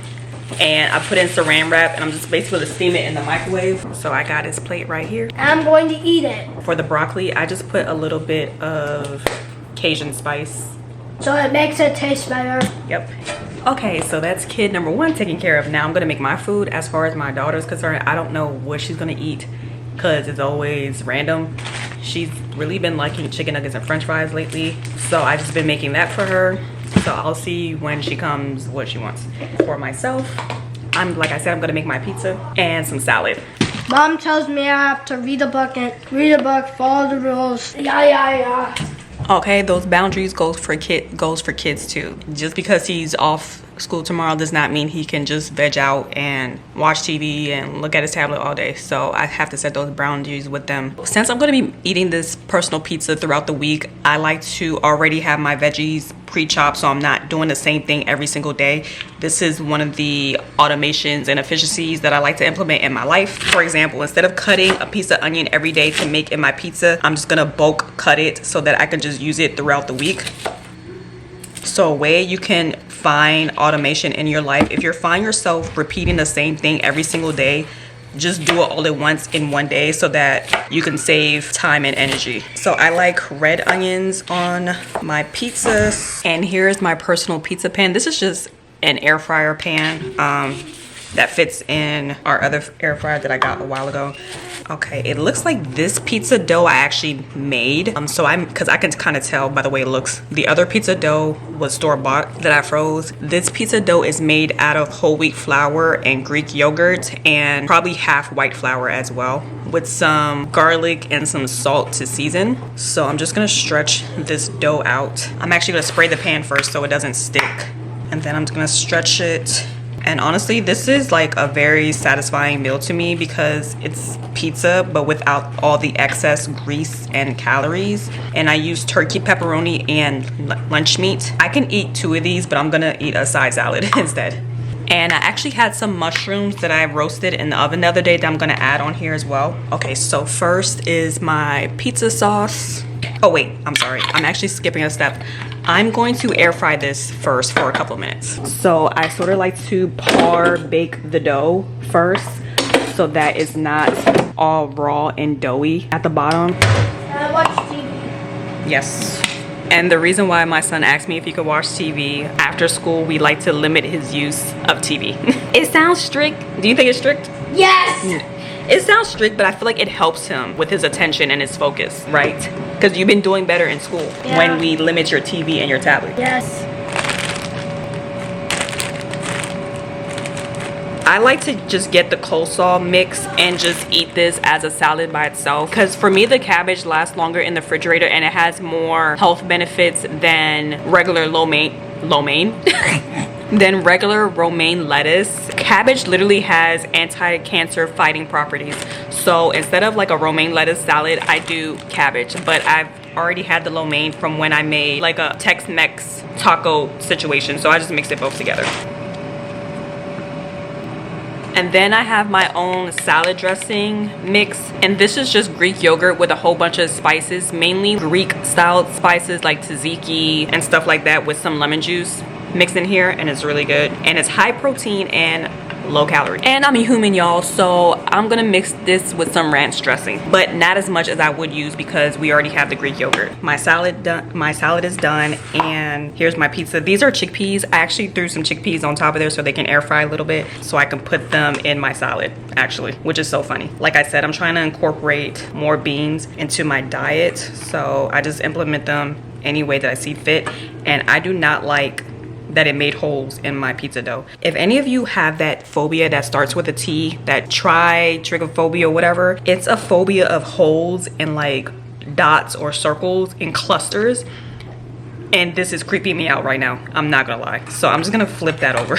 and I put in saran wrap and I'm just basically gonna steam it in the microwave. So I got his plate right here. I'm going to eat it. For the broccoli, I just put a little bit of Cajun spice. So it makes it taste better. Yep. Okay, so that's kid number one taken care of. Now I'm gonna make my food. As far as my daughter's concerned, I don't know what she's gonna eat because it's always random. She's really been liking chicken nuggets and french fries lately. So I've just been making that for her. So I'll see when she comes what she wants. For myself, like I said, I'm gonna make my pizza and some salad. Mom tells me I have to read a book, follow the rules. Yeah. Okay, those boundaries goes for kids too. Just because he's off school tomorrow does not mean he can just veg out and watch TV and look at his tablet all day. So I have to set those boundaries with them. Since I'm going to be eating this personal pizza throughout the week, I like to already have my veggies pre-chopped so I'm not doing the same thing every single day. This is one of the automations and efficiencies that I like to implement in my life. For example, instead of cutting a piece of onion every day to make in my pizza, I'm just gonna bulk cut it so that I can just use it throughout the week. So a way you can find automation in your life, if you find yourself repeating the same thing every single day, just do it all at once in one day so that you can save time and energy. So I like red onions on my pizzas. And here's my personal pizza pan. This is just an air fryer pan that fits in our other air fryer that I got a while ago. Okay, it looks like this pizza dough I actually made. Because I can kind of tell by the way it looks. The other pizza dough was store-bought that I froze. This pizza dough is made out of whole wheat flour and Greek yogurt and probably half white flour as well, with some garlic and some salt to season. So I'm just gonna stretch this dough out. I'm actually gonna spray the pan first so it doesn't stick. And then I'm just gonna stretch it. And honestly, this is like a very satisfying meal to me because it's pizza but without all the excess grease and calories. And I use turkey, pepperoni, and lunch meat. I can eat 2 of these, but I'm gonna eat a side salad instead. And I actually had some mushrooms that I roasted in the oven the other day that I'm gonna add on here as well. Okay, so first is my pizza sauce. Oh wait, I'm sorry, I'm actually skipping a step. I'm going to air fry this first for a couple of minutes. So I sort of like to par bake the dough first so that it's not all raw and doughy at the bottom. I watch TV. Yes. And the reason why my son asked me if he could watch TV, after school we like to limit his use of TV. It sounds strict. Do you think it's strict? Yes! It sounds strict, but I feel like it helps him with his attention and his focus, right? Because you've been doing better in school when we limit your TV and your tablet. Yes. I like to just get the coleslaw mix and just eat this as a salad by itself. Because for me, the cabbage lasts longer in the refrigerator and it has more health benefits than regular than regular romaine lettuce. Cabbage literally has anti-cancer fighting properties. So instead of like a romaine lettuce salad, I do cabbage. But I've already had the lo mein from when I made like a Tex-Mex taco situation. So I just mixed it both together. And then I have my own salad dressing mix. And this is just Greek yogurt with a whole bunch of spices, mainly Greek style spices like tzatziki and stuff like that with some lemon juice mixed in here, and it's really good. And it's high protein and low calorie. And I'm a human, y'all, so I'm gonna mix this with some ranch dressing, but not as much as I would use because we already have the Greek yogurt. My salad is done, and here's my pizza. These are chickpeas. I actually threw some chickpeas on top of there so they can air fry a little bit so I can put them in my salad, actually, which is so funny. Like I said, I'm trying to incorporate more beans into my diet, so I just implement them any way that I see fit. And I do not like that it made holes in my pizza dough. If any of you have that phobia that starts with a T, that trigonophobia or whatever, it's a phobia of holes and like dots or circles in clusters. And this is creeping me out right now, I'm not gonna lie. So I'm just gonna flip that over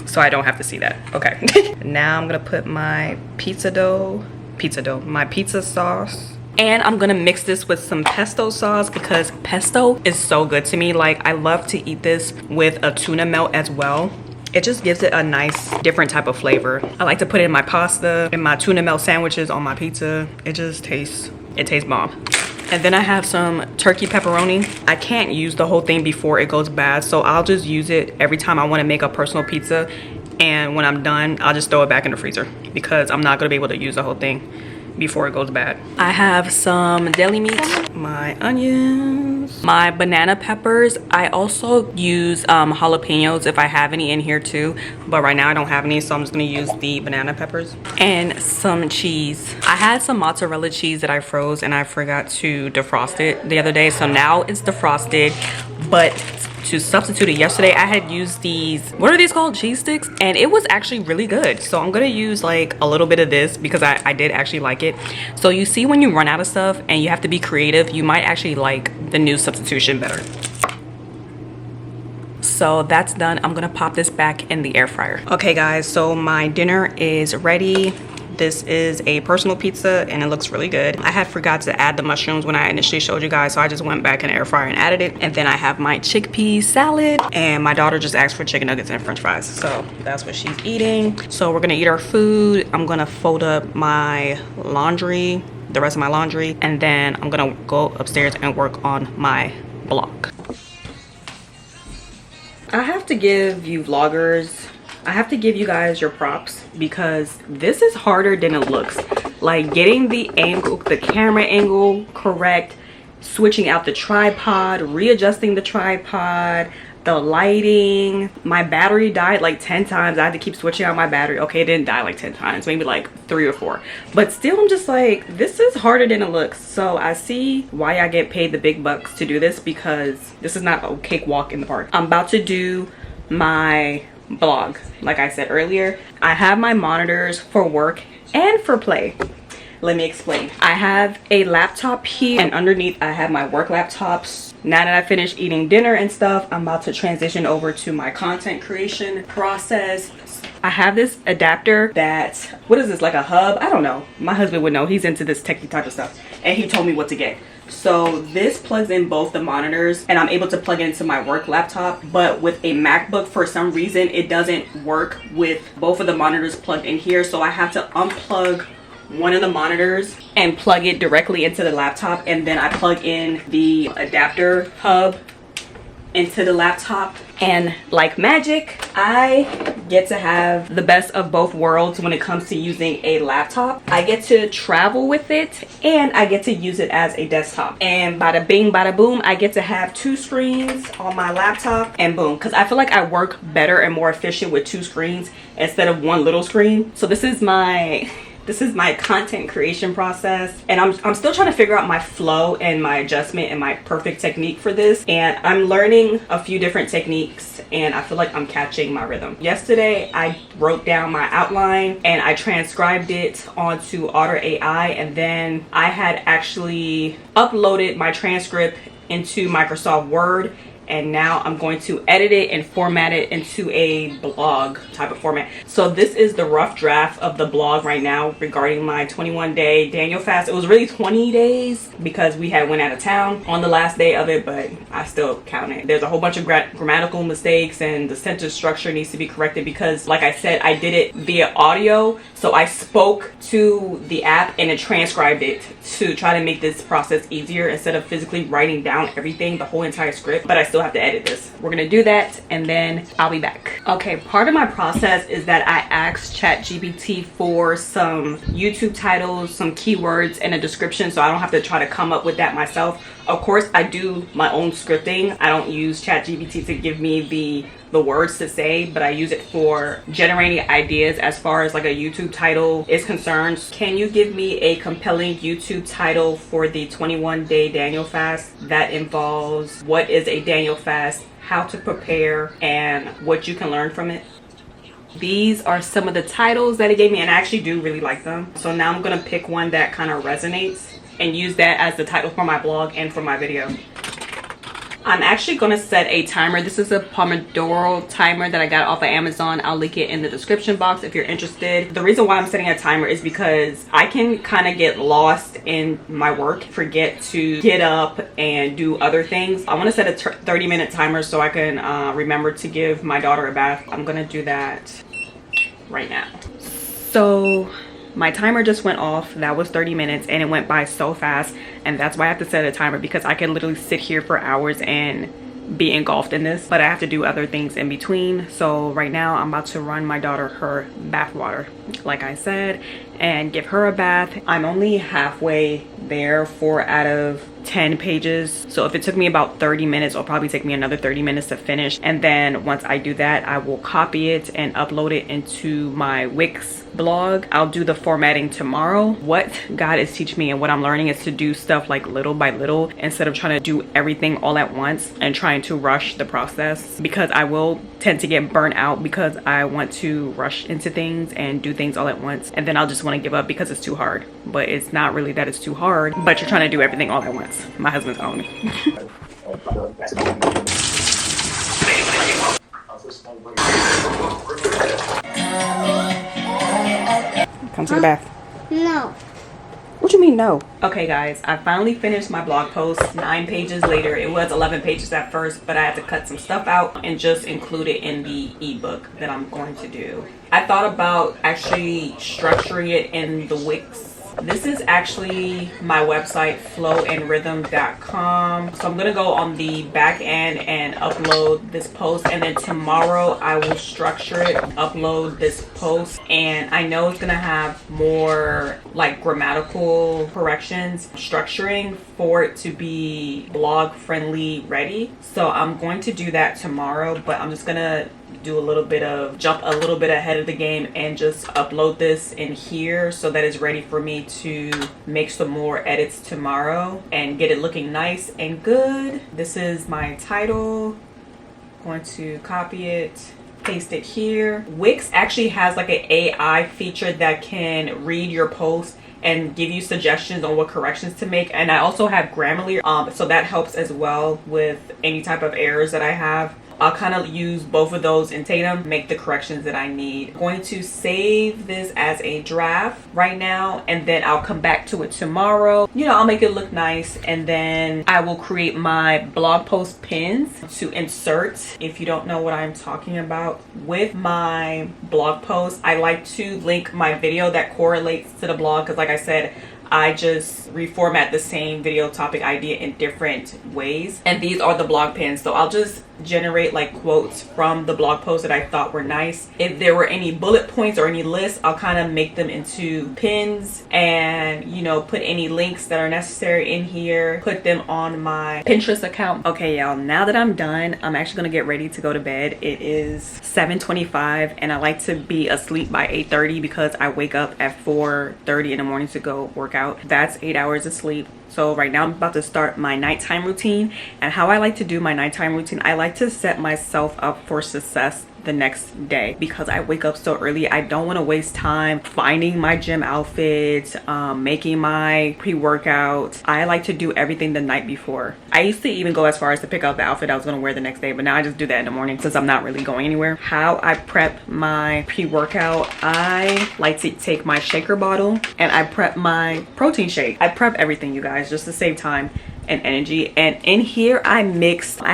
so I don't have to see that. Okay. Now I'm gonna put my my pizza sauce And I'm gonna mix this with some pesto sauce because pesto is so good to me. Like, I love to eat this with a tuna melt as well. It just gives it a nice different type of flavor. I like to put it in my pasta, in my tuna melt sandwiches, on my pizza. It just tastes bomb. And then I have some turkey pepperoni. I can't use the whole thing before it goes bad, so I'll just use it every time I want to make a personal pizza. And when I'm done, I'll just throw it back in the freezer because I'm not gonna be able to use the whole thing before it goes bad. I have some deli meat, my onions, my banana peppers. I also use jalapenos if I have any in here too, but right now I don't have any, so I'm just gonna use the banana peppers. And some cheese. I had some mozzarella cheese that I froze and I forgot to defrost it the other day, so now it's defrosted. But to substitute it, yesterday I had used these, what are these called, cheese sticks, and it was actually really good. So I'm gonna use like a little bit of this because I did actually like it. So you see, when you run out of stuff and you have to be creative, you might actually like the new substitution better. So that's done. I'm gonna pop this back in the air fryer. Okay guys, so my dinner is ready. This is a personal pizza and it looks really good. I had forgot to add the mushrooms when I initially showed you guys, so I just went back in the air fryer and added it. And then I have my chickpea salad, and my daughter just asked for chicken nuggets and french fries, so that's what she's eating. So we're gonna eat our food. I'm gonna fold up my laundry, the rest of my laundry, and then I'm gonna go upstairs and work on my blog. I have to give you vloggers, I have to give you guys your props because this is harder than it looks. Like, getting the angle, the camera angle correct, switching out the tripod, readjusting the tripod, the lighting. My battery died like 10 times. I had to keep switching out my battery. Okay, it didn't die like 10 times, maybe like 3 or 4. But still, I'm just like, this is harder than it looks. So I see why I get paid the big bucks to do this, because this is not a cakewalk in the park. I'm about to do my blog. Like I said earlier, I have my monitors for work and for play. Let me explain. I have a laptop here, and underneath I have my work laptops. Now that I finished eating dinner and stuff, I'm about to transition over to my content creation process. I have this adapter that, what is this, like a hub? I don't know. My husband would know. He's into this techie type of stuff, and he told me what to get. So this plugs in both the monitors, and I'm able to plug it into my work laptop. But with a MacBook, for some reason, it doesn't work with both of the monitors plugged in here. So I have to unplug one of the monitors and plug it directly into the laptop, and then I plug in the adapter hub into the laptop, and like magic, I get to have the best of both worlds when it comes to using a laptop. I get to travel with it, and I get to use it as a desktop, and bada bing bada boom, I get to have 2 screens on my laptop, and boom, because I feel like I work better and more efficient with 2 screens instead of 1 little screen. So this is my content creation process, and I'm still trying to figure out my flow and my adjustment and my perfect technique for this, and I'm learning a few different techniques, and I feel like I'm catching my rhythm. Yesterday I wrote down my outline and I transcribed it onto Otter AI, and then I had actually uploaded my transcript into Microsoft Word, and now I'm going to edit it and format it into a blog type of format. So this is the rough draft of the blog right now regarding my 21-day Daniel fast. It was really 20 days because we had went out of town on the last day of it, but I still count it. There's a whole bunch of grammatical mistakes, and the sentence structure needs to be corrected because, like I said, I did it via audio. So I spoke to the app and it transcribed it to try to make this process easier instead of physically writing down everything, the whole entire script. But I still have to edit this. We're gonna do that and then I'll be back. Okay, part of my process is that I asked ChatGPT for some YouTube titles, some keywords, and a description, so I don't have to try to come up with that myself. Of course, I do my own scripting. I don't use ChatGPT to give me the words to say, but I use it for generating ideas as far as like a YouTube title is concerned. Can you give me a compelling YouTube title for the 21-day Daniel fast that involves what is a Daniel fast, how to prepare, and what you can learn from it? These are some of the titles that it gave me, and I actually do really like them. So now I'm gonna pick one that kind of resonates and use that as the title for my blog and for my video. I'm actually going to set a timer. This is a Pomodoro timer that I got off of Amazon. I'll link it in the description box if you're interested. The reason why I'm setting a timer is because I can kind of get lost in my work, forget to get up and do other things. I want to set a 30-minute timer so I can remember to give my daughter a bath. I'm going to do that right now. So my timer just went off. That was 30 minutes and it went by so fast, and that's why I have to set a timer, because I can literally sit here for hours and be engulfed in this, but I have to do other things in between. So right now I'm about to run my daughter her bath water, like I said, and give her a bath. I'm only halfway there, 4 out of 10 pages. So if it took me about 30 minutes, it'll probably take me another 30 minutes to finish. And then once I do that, I will copy it and upload it into my Wix blog. I'll do the formatting tomorrow. What God is teaching me and what I'm learning is to do stuff like little by little instead of trying to do everything all at once and trying to rush the process, because I will tend to get burnt out because I want to rush into things and do things all at once, and then I'll just want to give up because it's too hard. But it's not really that it's too hard, but you're trying to do everything all at once. My husband's calling me. Come to the bath. No. What you mean no? Okay guys, I finally finished my blog post 9 pages later. It was 11 pages at first, but I had to cut some stuff out and just include it in the ebook that I'm going to do. I thought about actually structuring it in the Wix. This is actually my website, flowandrhythm.com. So I'm gonna go on the back end and upload this post, and then tomorrow I will structure it, upload this post, and I know it's gonna have more like grammatical corrections, structuring for it to be blog friendly ready. So I'm going to do that tomorrow, but I'm just gonna do a little bit of jump a little bit ahead of the game and just upload this in here so that it's ready for me to make some more edits tomorrow and get it looking nice and good. This is my title. I'm going to copy it, paste it here. Wix actually has like an AI feature that can read your post and give you suggestions on what corrections to make, and I also have Grammarly, so that helps as well with any type of errors that I have. I'll kind of use both of those in tandem, make the corrections that I need. I'm going to save this as a draft right now, and then I'll come back to it tomorrow. You know, I'll make it look nice, and then I will create my blog post pins to insert. If you don't know what I'm talking about with my blog post, I like to link my video that correlates to the blog, because like I said, I just reformat the same video topic idea in different ways, and these are the blog pins. So I'll just generate like quotes from the blog post that I thought were nice. If there were any bullet points or any lists, I'll kind of make them into pins and, you know, put any links that are necessary in here, put them on my Pinterest account. Okay y'all, now that I'm done, I'm actually gonna get ready to go to bed. It is 7:25 and I like to be asleep by 8:30 because I wake up at 4:30 in the morning to go work out. That's 8 hours of sleep. So right now I'm about to start my nighttime routine, and how I like to do my nighttime routine, I like to set myself up for success the next day. Because I wake up so early, I don't want to waste time finding my gym outfit, making my pre-workout. I like to do everything the night before. I used to even go as far as to pick out the outfit I was going to wear the next day, but now I just do that in the morning since I'm not really going anywhere. How I prep my pre-workout, I like to take my shaker bottle and I prep my protein shake. I prep everything, you guys, just to save time and energy. And in here I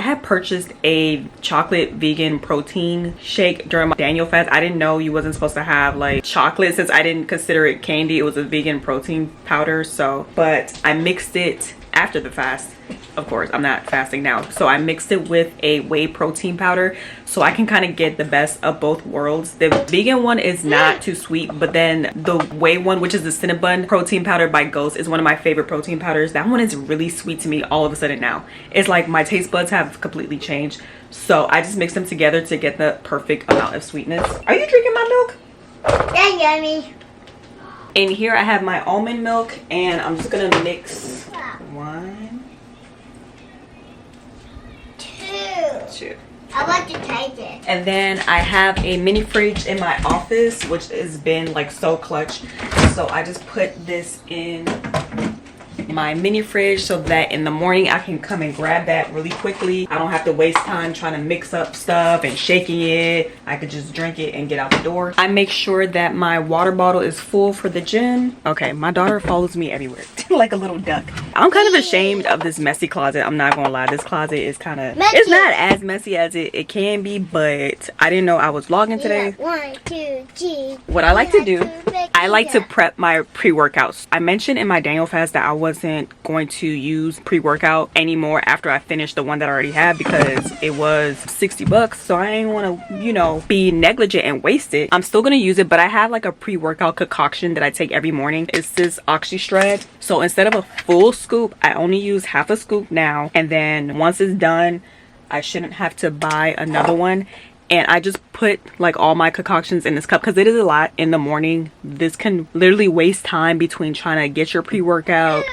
had purchased a chocolate vegan protein shake during my Daniel fast. I didn't know you wasn't supposed to have like chocolate, since I didn't consider it candy. It was a vegan protein powder. So, but I mixed it after the fast. Of course, I'm not fasting now. So I mixed it with a whey protein powder so I can kind of get the best of both worlds. The vegan one is not too sweet, but then the whey one, which is the Cinnabon protein powder by Ghost, is one of my favorite protein powders. That one is really sweet to me all of a sudden now. It's like my taste buds have completely changed. So I just mix them together to get the perfect amount of sweetness. Are you drinking my milk? Yeah, yummy. In here I have my almond milk, and I'm just gonna mix 1, 2. I want to taste it. And then I have a mini fridge in my office, which has been like so clutch. So I just put this in in my mini fridge so that in the morning I can come and grab that really quickly. I don't have to waste time trying to mix up stuff and shaking it. I could just drink it and get out the door. I make sure that my water bottle is full for the gym. Okay, my daughter follows me everywhere like a little duck. I'm kind of ashamed of this messy closet. I'm not gonna lie, this closet is kind of, it's not as messy as it can be, but I didn't know I was vlogging today. 1, 2, 3. What I like to do, I like to prep my pre-workouts. I mentioned in my Daniel fast that I wasn't going to use pre-workout anymore after I finished the one that I already had because it was 60 bucks. So I didn't want to, you know, be negligent and waste it. I'm still going to use it, but I have like a pre-workout concoction that I take every morning. It's this OxyStred. So instead of a full scoop, I only use half a scoop now. And then once it's done, I shouldn't have to buy another one. And I just put like all my concoctions in this cup because it is a lot in the morning. This can literally waste time between trying to get your pre-workout,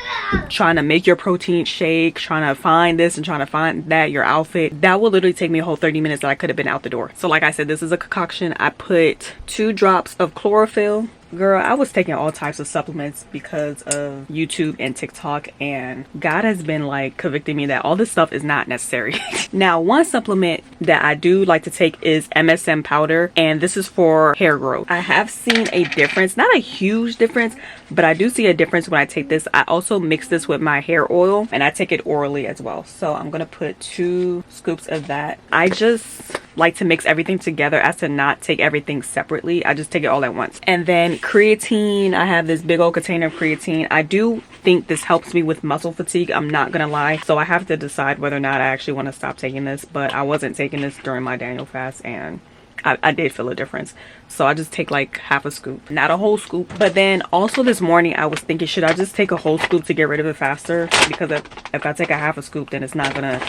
trying to make your protein shake, trying to find this and trying to find that, your outfit. That will literally take me a whole 30 minutes that I could have been out the door. So like I said, this is a concoction. I put 2 drops of chlorophyll. Girl, I was taking all types of supplements because of YouTube and TikTok, and God has been like convicting me that all this stuff is not necessary. Now, one supplement that I do like to take is MSM powder, and this is for hair growth. I have seen a difference, not a huge difference, but I do see a difference when I take this. I also mix this with my hair oil and I take it orally as well. So I'm gonna put 2 scoops of that. I just like to mix everything together as to not take everything separately. I just take it all at once. And then creatine, I have this big old container of creatine. I do think this helps me with muscle fatigue, I'm not gonna lie. So I have to decide whether or not I actually want to stop taking this, but I wasn't taking this during my Daniel fast and I did feel a difference. So I just take like half a scoop, not a whole scoop. But then also this morning I was thinking, should I just take a whole scoop to get rid of it faster? Because if I take a half a scoop, then it's not gonna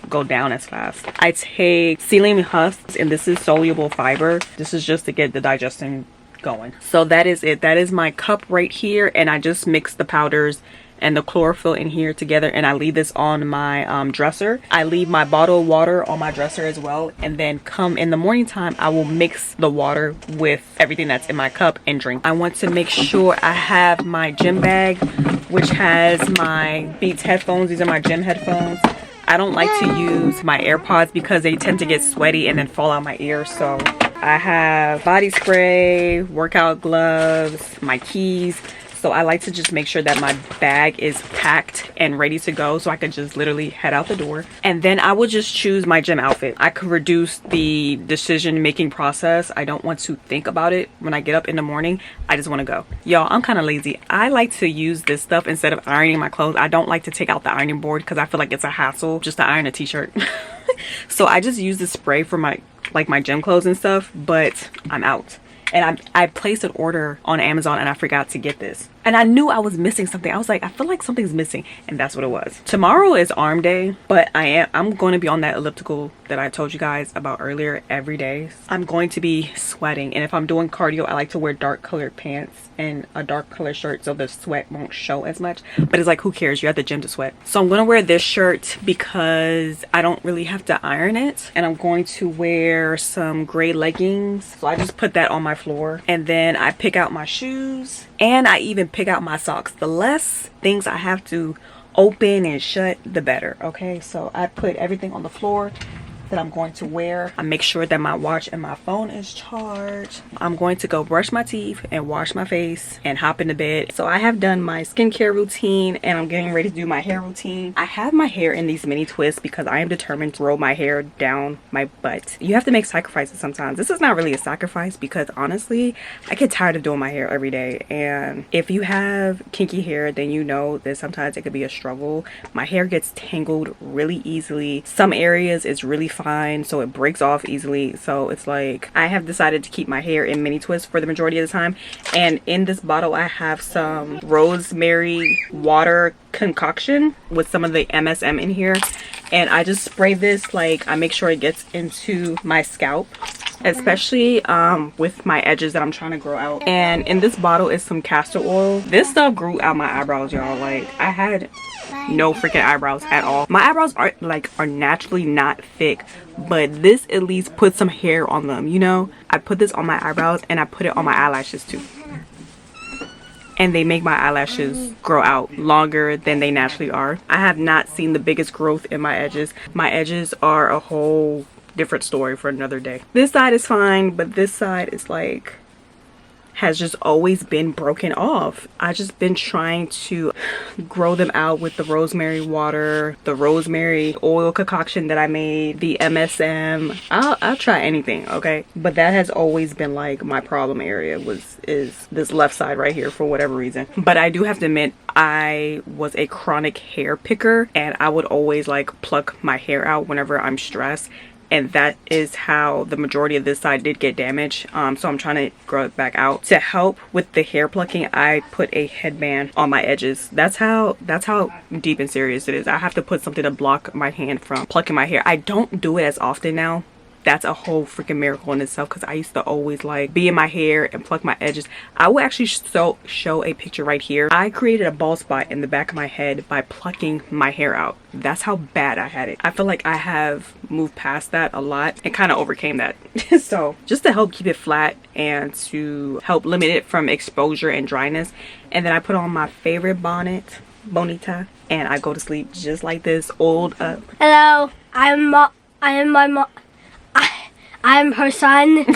go down as fast. I take psyllium husks, and this is soluble fiber. This is just to get the digestion going. So that is it. That is my cup right here, and I just mix the powders and the chlorophyll in here together, and I leave this on my dresser. I leave my bottle of water on my dresser as well, and then come in the morning time I will mix the water with everything that's in my cup and drink. I want to make sure I have my gym bag, which has my Beats headphones. These are my gym headphones. I don't like to use my AirPods because they tend to get sweaty and then fall out my ear. So I have body spray, workout gloves, my keys. So I like to just make sure that my bag is packed and ready to go so I can just literally head out the door. And then I will just choose my gym outfit. I could reduce the decision making process. I don't want to think about it when I get up in the morning. I just want to go. Y'all, I'm kind of lazy. I like to use this stuff instead of ironing my clothes. I don't like to take out the ironing board because I feel like it's a hassle just to iron a t-shirt. So I just use the spray for my gym clothes and stuff, but I'm out. And I placed an order on Amazon and I forgot to get this. And I knew I was missing something. I was like, I feel like something's missing. And that's what it was. Tomorrow is arm day, but I'm going to be on that elliptical that I told you guys about earlier every day. I'm going to be sweating. And if I'm doing cardio, I like to wear dark colored pants and a dark colored shirt so the sweat won't show as much. But it's like, who cares? You're at the gym to sweat. So I'm going to wear this shirt because I don't really have to iron it. And I'm going to wear some gray leggings. So I just put that on my floor. And then I pick out my shoes. And I even pick out my socks. The less things I have to open and shut, the better. Okay, so I put everything on the floor that I'm going to wear. I make sure that my watch and my phone is charged. I'm going to go brush my teeth and wash my face and hop into bed. So I have done my skincare routine and I'm getting ready to do my hair routine. I have my hair in these mini twists because I am determined to roll my hair down my butt. You have to make sacrifices sometimes. This is not really a sacrifice because honestly, I get tired of doing my hair every day. And if you have kinky hair, then you know that sometimes it could be a struggle. My hair gets tangled really easily. Some areas it's really fine, so it breaks off easily. So it's like I have decided to keep my hair in mini twists for the majority of the time. And in this bottle I have some rosemary water concoction with some of the MSM in here, and I just spray this, like I make sure it gets into my scalp, especially with my edges that I'm trying to grow out. And in this bottle is some castor oil. This stuff grew out my eyebrows, y'all. Like I had no freaking eyebrows at all. My eyebrows are naturally not thick, but this at least puts some hair on them, you know. I put this on my eyebrows and I put it on my eyelashes too. and they make my eyelashes grow out longer than they naturally are. I have not seen the biggest growth in my edges. My edges are a whole different story for another day. This side is fine, but this side is like has just always been broken off. I just been trying to grow them out with the rosemary water, the rosemary oil concoction that I made, the MSM. I'll try anything, okay? But that has always been like my problem area is this left side right here for whatever reason. But I do have to admit, I was a chronic hair picker, and I would always like pluck my hair out whenever I'm stressed. And that is how the majority of this side did get damaged. So I'm trying to grow it back out. To help with the hair plucking, I put a headband on my edges. That's how deep and serious it is. I have to put something to block my hand from plucking my hair. I don't do it as often now. That's a whole freaking miracle in itself, because I used to always like be in my hair and pluck my edges. I will actually show a picture right here. I created a bald spot in the back of my head by plucking my hair out. That's how bad I had it. I feel like I have moved past that a lot and kind of overcame that. So just to help keep it flat and to help limit it from exposure and dryness. And then I put on my favorite bonnet, Bonita, and I go to sleep just like this, oiled up. Hello, I am my mom. I am her son.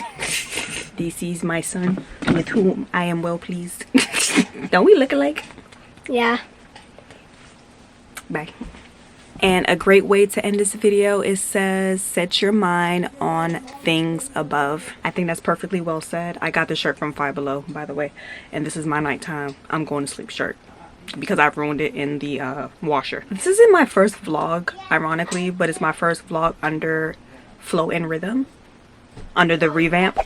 This is my son, with whom I am well pleased. Don't we look alike? Yeah. Bye. And a great way to end this video is says, set your mind on things above. I think that's perfectly well said. I got this shirt from Five Below, by the way, and this is my nighttime I'm going to sleep shirt, because I've ruined it in the washer. This isn't my first vlog, ironically, but it's my first vlog under Flow and Rhythm, under the revamp.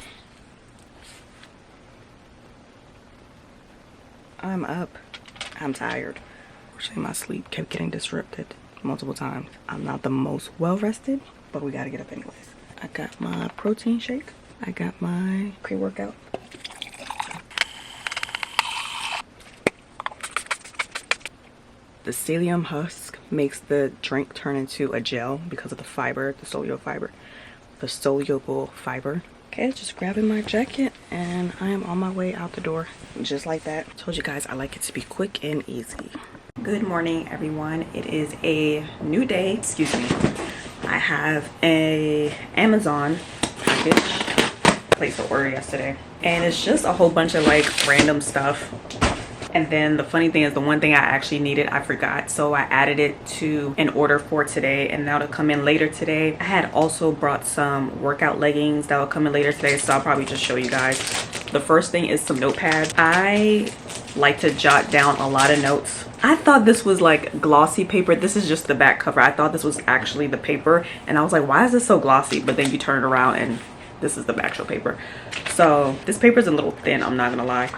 I'm up. I'm tired. Fortunately, my sleep kept getting disrupted multiple times. I'm not the most well rested, but we gotta get up anyways. I got my protein shake. I got my pre-workout. The psyllium husk makes the drink turn into a gel because of the fiber, the soluble fiber. Okay, just grabbing my jacket and I am on my way out the door just like that. Told you guys I like it to be quick and easy. Good morning, everyone. It is a new day. Excuse me. I have a Amazon package placed an order yesterday, and it's just a whole bunch of like random stuff. And then the funny thing is, the one thing I actually needed, I forgot. So I added it to an order for today, and now to come in later today. I had also brought some workout leggings that will come in later today, so I'll probably just show you guys. The first thing is some notepads. I like to jot down a lot of notes. I thought this was like glossy paper. This is just the back cover. I thought this was actually the paper, and I was like, why is this so glossy? But then you turn it around and this is the actual paper. So this paper is a little thin, I'm not gonna lie,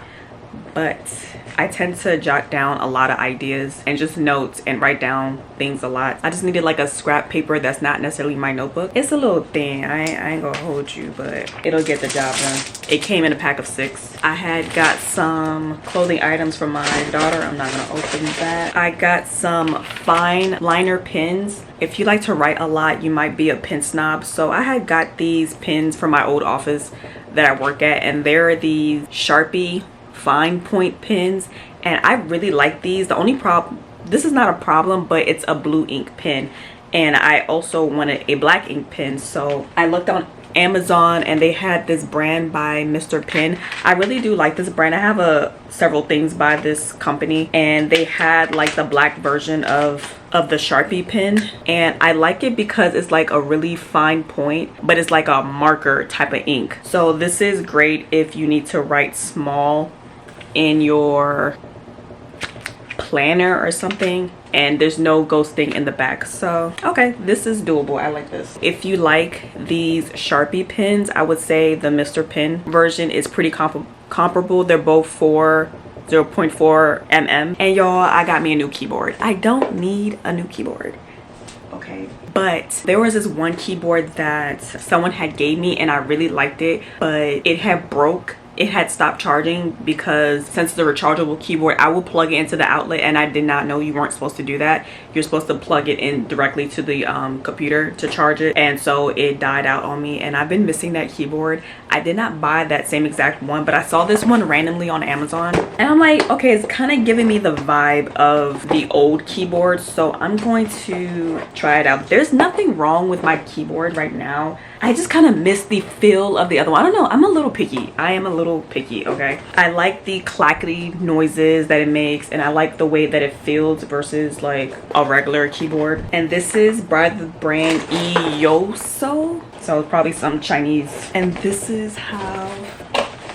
but I tend to jot down a lot of ideas and just notes and write down things a lot. I just needed like a scrap paper that's not necessarily my notebook. It's a little thin, I ain't gonna hold you, but it'll get the job done. It came in a pack of 6. I had got some clothing items from my daughter. I'm not gonna open that. I got some fine liner pens. If you like to write a lot, you might be a pen snob. So I had got these pens from my old office that I work at, and they're these Sharpie fine point pens, and I really like these. The only problem, this is not a problem, but it's a blue ink pen, and I also wanted a black ink pen. So I looked on Amazon and they had this brand by Mr. Pen. I really do like this brand. I have several things by this company, and they had like the black version of the Sharpie pen, and I like it because it's like a really fine point, but it's like a marker type of ink. So this is great if you need to write small in your planner or something and there's no ghosting in the back. So okay, this is doable. I like this. If you like these Sharpie pens, I would say the Mr. Pen version is pretty comparable. They're both for 0.4 mm. And y'all, I got me a new keyboard. I don't need a new keyboard, okay, but there was this one keyboard that someone had gave me and I really liked it, but it had broke. It had stopped charging, because since it's a rechargeable keyboard, I will plug it into the outlet, and I did not know you weren't supposed to do that. You're supposed to plug it in directly to the computer to charge it, and so it died out on me, and I've been missing that keyboard. I did not buy that same exact one, but I saw this one randomly on Amazon and I'm like, okay, it's kind of giving me the vibe of the old keyboard, so I'm going to try it out. There's nothing wrong with my keyboard right now. I just kind of miss the feel of the other one. I don't know, I'm a little picky. I am a little picky, okay? I like the clackety noises that it makes, and I like the way that it feels versus like a regular keyboard. And this is by the brand Eoso, so it's probably some Chinese. And this is how,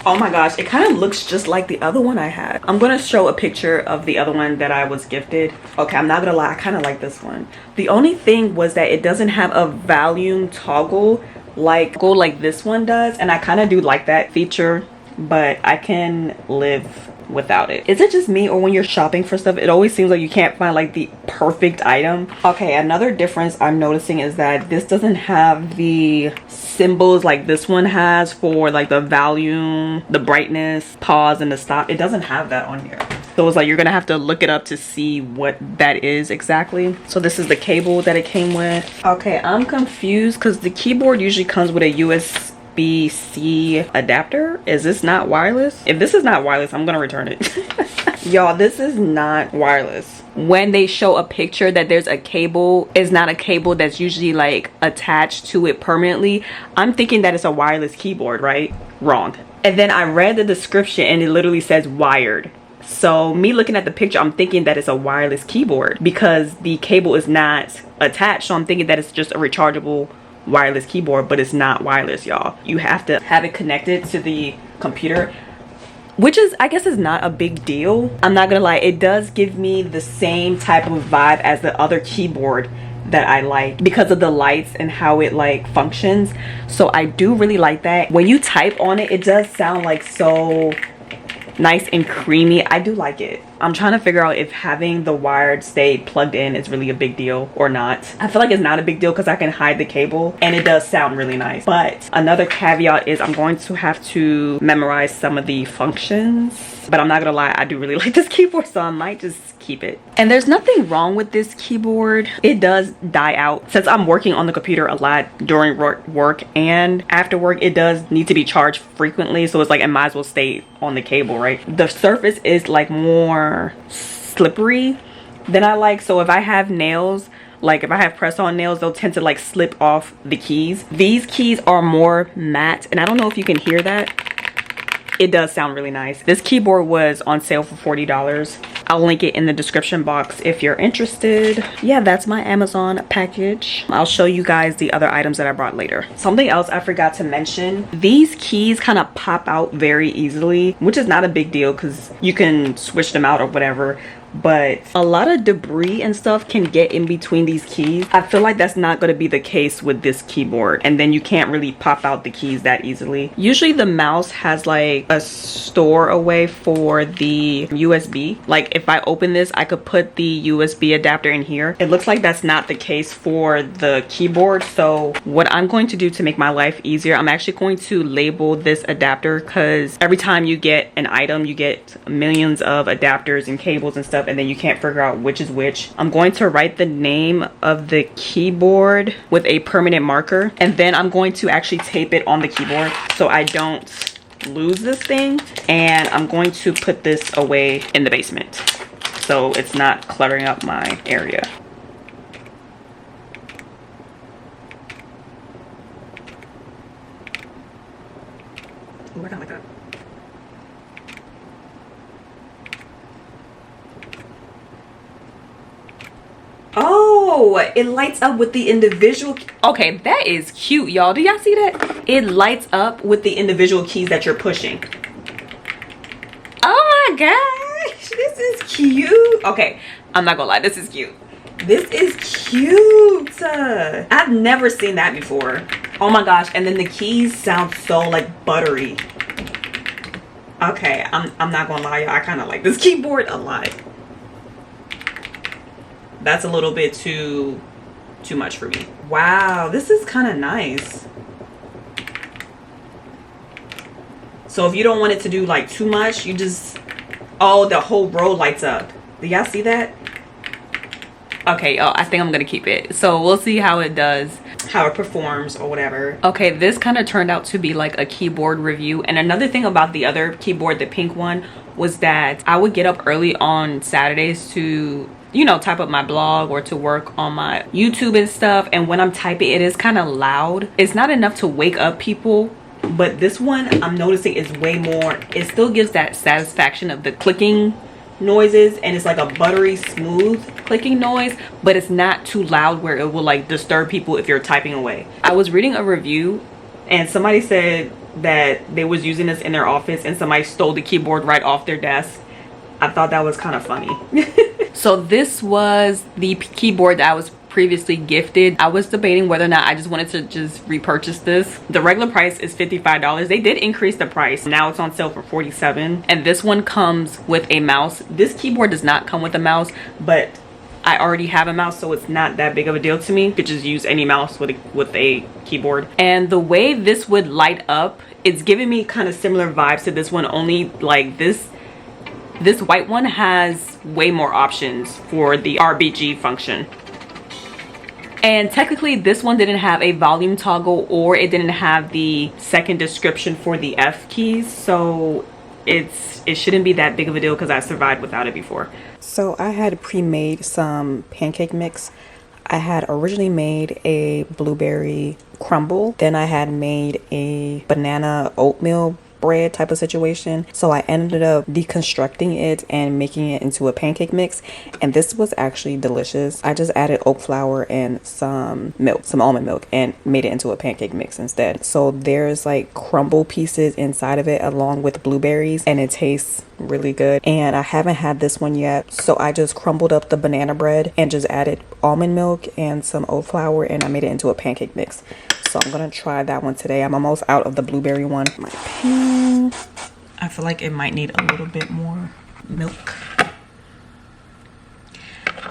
oh my gosh, it kind of looks just like the other one I had. I'm gonna show a picture of the other one that I was gifted. Okay, I'm not gonna lie, I kind of like this one. The only thing was that it doesn't have a volume toggle like this one does, and I kind of do like that feature, but I can live without it. Is it just me, or when you're shopping for stuff, it always seems like you can't find like the perfect item? Okay, another difference I'm noticing is that this doesn't have the symbols like this one has for like the volume, the brightness, pause, and the stop. It doesn't have that on here. So it's like you're gonna have to look it up to see what that is exactly. So this is the cable that it came with. Okay, I'm confused because the keyboard usually comes with a USB-C adapter. Is this not wireless? If this is not wireless, I'm gonna return it. Y'all, this is not wireless. When they show a picture that there's a cable, it's not a cable that's usually like attached to it permanently. I'm thinking that it's a wireless keyboard, right? Wrong. And then I read the description and it literally says wired. So me looking at the picture, I'm thinking that it's a wireless keyboard because the cable is not attached. So I'm thinking that it's just a rechargeable wireless keyboard, but it's not wireless, y'all. You have to have it connected to the computer, which is, I guess, is not a big deal. I'm not gonna lie, it does give me the same type of vibe as the other keyboard that I like because of the lights and how it like functions. So I do really like that. When you type on it, it does sound like so nice and creamy. I do like it. I'm trying to figure out if having the wired stay plugged in is really a big deal or not. I feel like it's not a big deal because I can hide the cable and it does sound really nice. But another caveat is I'm going to have to memorize some of the functions. But I'm not gonna lie, I do really like this keyboard, so I might just keep it. And there's nothing wrong with this keyboard. It does die out. Since I'm working on the computer a lot during work and after work, it does need to be charged frequently. So it's like, it might as well stay on the cable, right? The surface is like more slippery than I like. So if I have nails, like if I have press on nails, they'll tend to like slip off the keys. These keys are more matte, and I don't know if you can hear that. It does sound really nice. This keyboard was on sale for $40. I'll link it in the description box if you're interested. Yeah, that's my Amazon package. I'll show you guys the other items that I brought later. Something else I forgot to mention, these keys kind of pop out very easily, which is not a big deal because you can switch them out or whatever. But a lot of debris and stuff can get in between these keys. I feel like that's not going to be the case with this keyboard, and then you can't really pop out the keys that easily. Usually the mouse has like a store away for the USB. Like if I open this, I could put the USB adapter in here. It looks like that's not the case for the keyboard. So what I'm going to do to make my life easier, I'm actually going to label this adapter, because every time you get an item, you get millions of adapters and cables and stuff, and then you can't figure out which is which. I'm going to write the name of the keyboard with a permanent marker, and then I'm going to actually tape it on the keyboard so I don't lose this thing. And I'm going to put this away in the basement so it's not cluttering up my area. Ooh, I don't like that. Oh, it lights up with the individual. Okay, that is cute, y'all. Do y'all see that? It lights up with the individual keys that you're pushing. Oh my gosh, this is cute. Okay, I'm not gonna lie, this is cute. This is cute. I've never seen that before. Oh my gosh, and then the keys sound so like buttery. Okay, I'm not gonna lie, y'all. I kind of like this keyboard a lot. That's a little bit too much for me. Wow, this is kind of nice. So if you don't want it to do like too much, you just, oh, the whole row lights up. Do y'all see that? Okay, oh, I think I'm gonna keep it. So we'll see how it does, how it performs or whatever. Okay, this kind of turned out to be like a keyboard review. And another thing about the other keyboard, the pink one, was that I would get up early on Saturdays to, you know, type up my blog or to work on my YouTube and stuff. And when I'm typing, it is kind of loud. It's not enough to wake up people, but this one I'm noticing is way more. It still gives that satisfaction of the clicking noises, and it's like a buttery smooth clicking noise, but it's not too loud where it will like disturb people if you're typing away. I was reading a review and somebody said that they was using this in their office and somebody stole the keyboard right off their desk. I thought that was kind of funny. So this was the keyboard that I was previously gifted. I was debating whether or not I just wanted to just repurchase this. The regular price is $55. They did increase the price. Now it's on sale for $47. And this one comes with a mouse. This keyboard does not come with a mouse, but I already have a mouse, so it's not that big of a deal to me. You could just use any mouse with a keyboard. And the way this would light up, it's giving me kind of similar vibes to this one, only like this white one has way more options for the RBG function. And technically this one didn't have a volume toggle, or it didn't have the second description for the F keys, so it shouldn't be that big of a deal because I survived without it before. So I had pre-made some pancake mix. I had originally made a blueberry crumble, then I had made a banana oatmeal bread type of situation. So I ended up deconstructing it and making it into a pancake mix, and this was actually delicious. I just added oat flour and some milk, some almond milk, and made it into a pancake mix instead. So there's like crumble pieces inside of it along with blueberries, and it tastes really good. And I haven't had this one yet, so I just crumbled up the banana bread and just added almond milk and some oat flour, and I made it into a pancake mix. So I'm gonna try that one today. I'm almost out of the blueberry one. My pan, I feel like it might need a little bit more milk.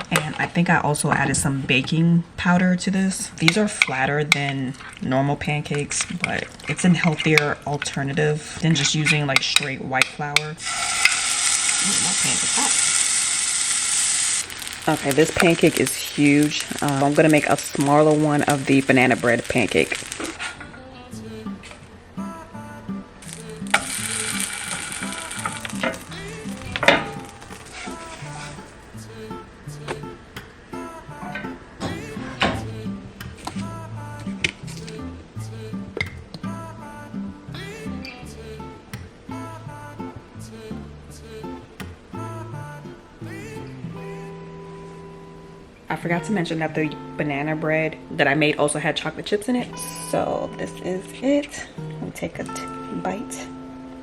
And I think I also added some baking powder to this. These are flatter than normal pancakes, but it's a healthier alternative than just using like straight white flour. Ooh, my pan is hot. Okay, this pancake is huge. I'm gonna make a smaller one of the banana bread pancake. I forgot to mention that the banana bread that I made also had chocolate chips in it. So this is it. Let me take a bite.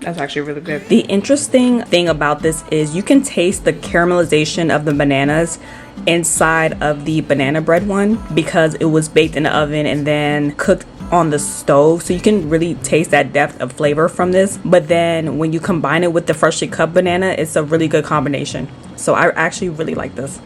That's actually really good. The interesting thing about this is you can taste the caramelization of the bananas inside of the banana bread one because it was baked in the oven and then cooked on the stove, so you can really taste that depth of flavor from this. But then when you combine it with the freshly cut banana, it's a really good combination. So I actually really like this.